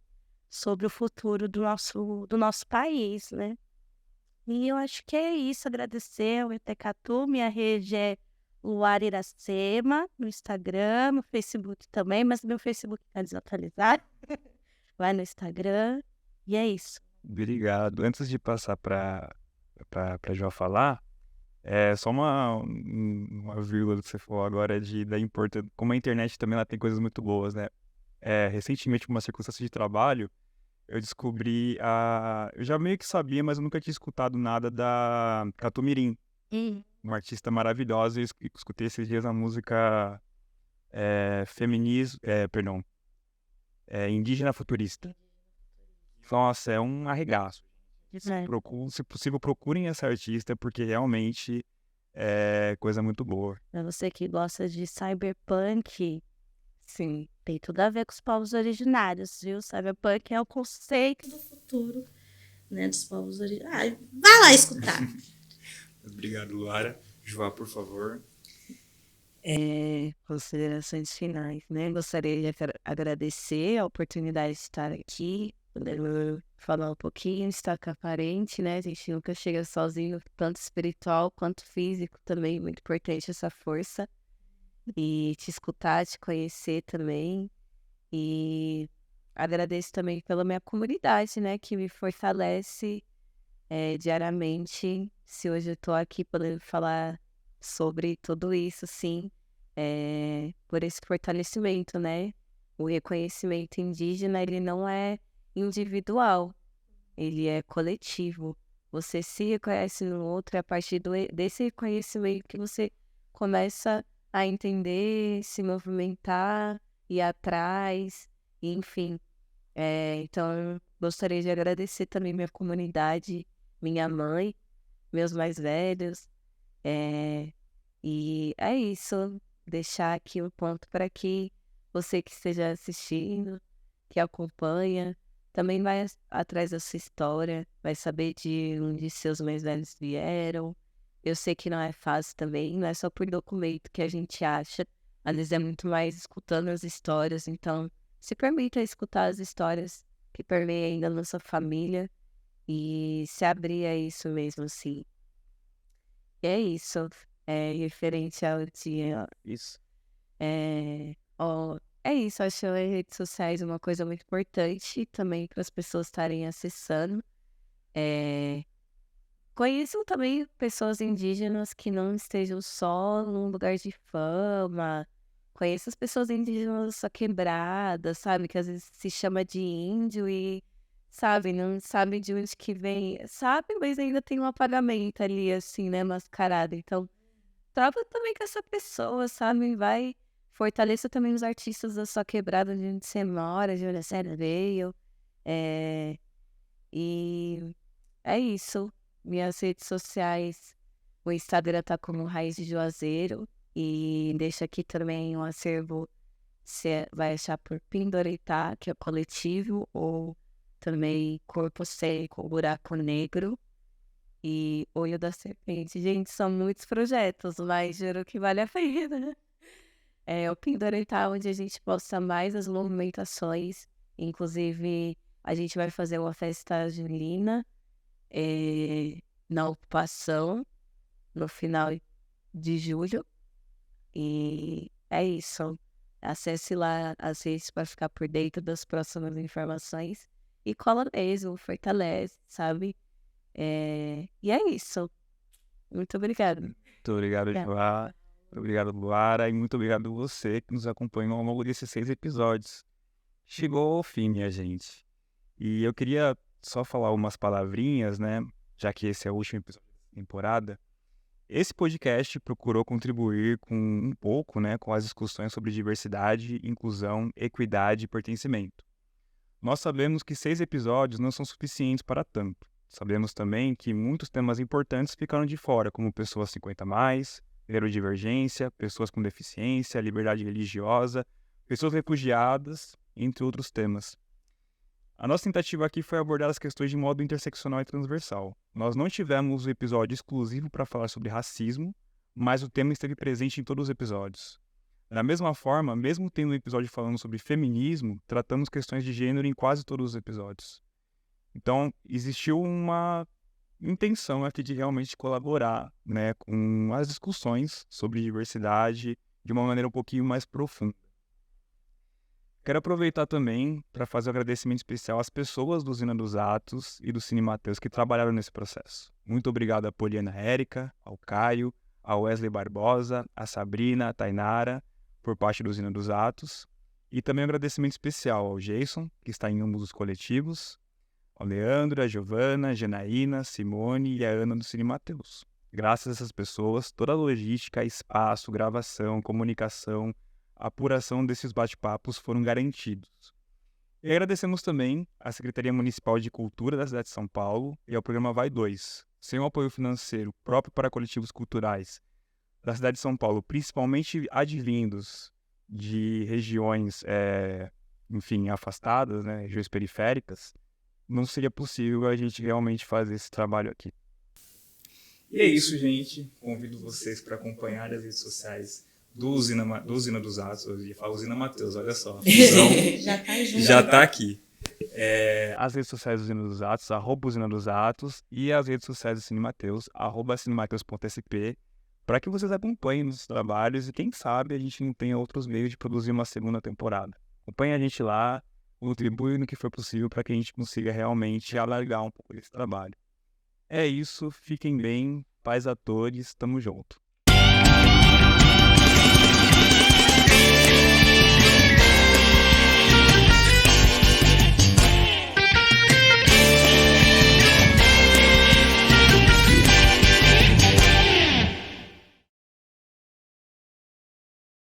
sobre o futuro do nosso país, né? E eu acho que é isso, agradecer ao Etecatu, minha rede é Luara Iracema, no Instagram, no Facebook também, mas meu Facebook está desatualizado. Vai no Instagram, e é isso.
Obrigado. Antes de passar para João falar, só uma vírgula do que você falou agora da importância, como a internet também ela tem coisas muito boas, né? Recentemente, por uma circunstância de trabalho, eu descobri eu já meio que sabia, mas eu nunca tinha escutado nada da Catumirim, uma artista maravilhosa. Eu escutei esses dias a música Indígena Futurista. Nossa, é um arregaço. Se possível, procurem essa artista, porque realmente é coisa muito boa.
Pra você que gosta de cyberpunk,
Sim.
tem tudo a ver com os povos originários, viu? Cyberpunk é o conceito
Do futuro, né, dos povos originários. Vai lá escutar.
Obrigado, Lara. João, por favor.
Considerações finais, né? Gostaria de agradecer a oportunidade de estar aqui, poder falar um pouquinho, estar com a parente, né? A gente nunca chega sozinho, tanto espiritual quanto físico também, muito importante essa força. E te escutar, te conhecer também. E agradeço também pela minha comunidade, né? Que me fortalece diariamente. Se hoje eu tô aqui podendo falar sobre tudo isso, sim, por esse fortalecimento, né? O reconhecimento indígena, ele não é individual, ele é coletivo. Você se reconhece no outro, e a partir desse reconhecimento que você começa a entender, se movimentar, ir atrás, enfim. Então, gostaria de agradecer também minha comunidade, minha mãe, meus mais velhos. E é isso. Deixar aqui um ponto para que você que esteja assistindo, que acompanha, também vai atrás da sua história, vai saber de onde seus mais velhos vieram. Eu sei que não é fácil também, não é só por documento que a gente acha. Às vezes é muito mais escutando as histórias. Então, se permita escutar as histórias que permeiam ainda na sua família e se abrir a isso mesmo, assim. E é isso. Referente ao dia.
Isso.
É isso, acho as redes sociais uma coisa muito importante também para as pessoas estarem acessando. Conheçam também pessoas indígenas que não estejam só num lugar de fama. Conheço as pessoas indígenas só quebradas, sabe? Que às vezes se chama de índio e, sabe, não sabe de onde que vem. Sabe, mas ainda tem um apagamento ali, assim, né? Mascarado. Então, trava também com essa pessoa, sabe? Vai, fortaleça também os artistas da sua quebrada, de onde você mora, de onde você veio. E é isso. Minhas redes sociais, o Instagram tá como Raiz de Juazeiro. E deixa aqui também um acervo, você vai achar por Pindoretá, que é coletivo, ou também Corpo Seco, Buraco Negro e Olho da Serpente. Gente, são muitos projetos, mas juro que vale a pena. O Pindoretá, onde a gente posta mais as movimentações. Inclusive, a gente vai fazer uma festa junina na ocupação, no final de julho. E é isso. Acesse lá as redes para ficar por dentro das próximas informações. E cola mesmo, fortalece, sabe? E é isso. Muito obrigada.
Muito obrigado, Joá. Muito obrigado, Luara. E muito obrigado a você que nos acompanhou ao longo desses 6 episódios. Chegou ao fim, minha gente. E eu queria só falar umas palavrinhas, né? Já que esse é o último episódio da temporada. Esse podcast procurou contribuir com um pouco, né, com as discussões sobre diversidade, inclusão, equidade e pertencimento. Nós sabemos que 6 episódios não são suficientes para tanto. Sabemos também que muitos temas importantes ficaram de fora, como pessoas 50+, neurodivergência, pessoas com deficiência, liberdade religiosa, pessoas refugiadas, entre outros temas. A nossa tentativa aqui foi abordar as questões de modo interseccional e transversal. Nós não tivemos um episódio exclusivo para falar sobre racismo, mas o tema esteve presente em todos os episódios. Da mesma forma, mesmo tendo um episódio falando sobre feminismo, tratamos questões de gênero em quase todos os episódios. Então, existiu uma intenção aqui de realmente colaborar, né, com as discussões sobre diversidade de uma maneira um pouquinho mais profunda. Quero aproveitar também para fazer um agradecimento especial às pessoas do Usina dos Atos e do Cine Mateus que trabalharam nesse processo. Muito obrigado a Poliana Érica, ao Caio, ao Wesley Barbosa, a Sabrina, a Tainara, por parte do Usina dos Atos. E também um agradecimento especial ao Jason, que está em ambos dos coletivos, ao Leandro, a Giovana, a Janaína, Simone e a Ana do Cine Mateus. Graças a essas pessoas, toda a logística, espaço, gravação, comunicação, a apuração desses bate-papos foram garantidos. E agradecemos também à Secretaria Municipal de Cultura da cidade de São Paulo e ao programa Vai 2. Sem o apoio financeiro próprio para coletivos culturais da cidade de São Paulo, principalmente advindos de regiões, afastadas, né, regiões periféricas, não seria possível a gente realmente fazer esse trabalho aqui. E é isso, gente. Convido vocês para acompanhar as redes sociais do Usina dos Atos. Eu ia falar Usina Mateus, olha só. Já tá aqui. As redes sociais do Usina dos Atos, @Usina dos Atos, e as redes sociais do Cine Mateus, @cinemateus.sp, para que vocês acompanhem os trabalhos e quem sabe a gente não tenha outros meios de produzir uma segunda temporada. Acompanhe a gente lá, contribui no que for possível para que a gente consiga realmente alargar um pouco esse trabalho. É isso, fiquem bem, paz a todos, tamo junto.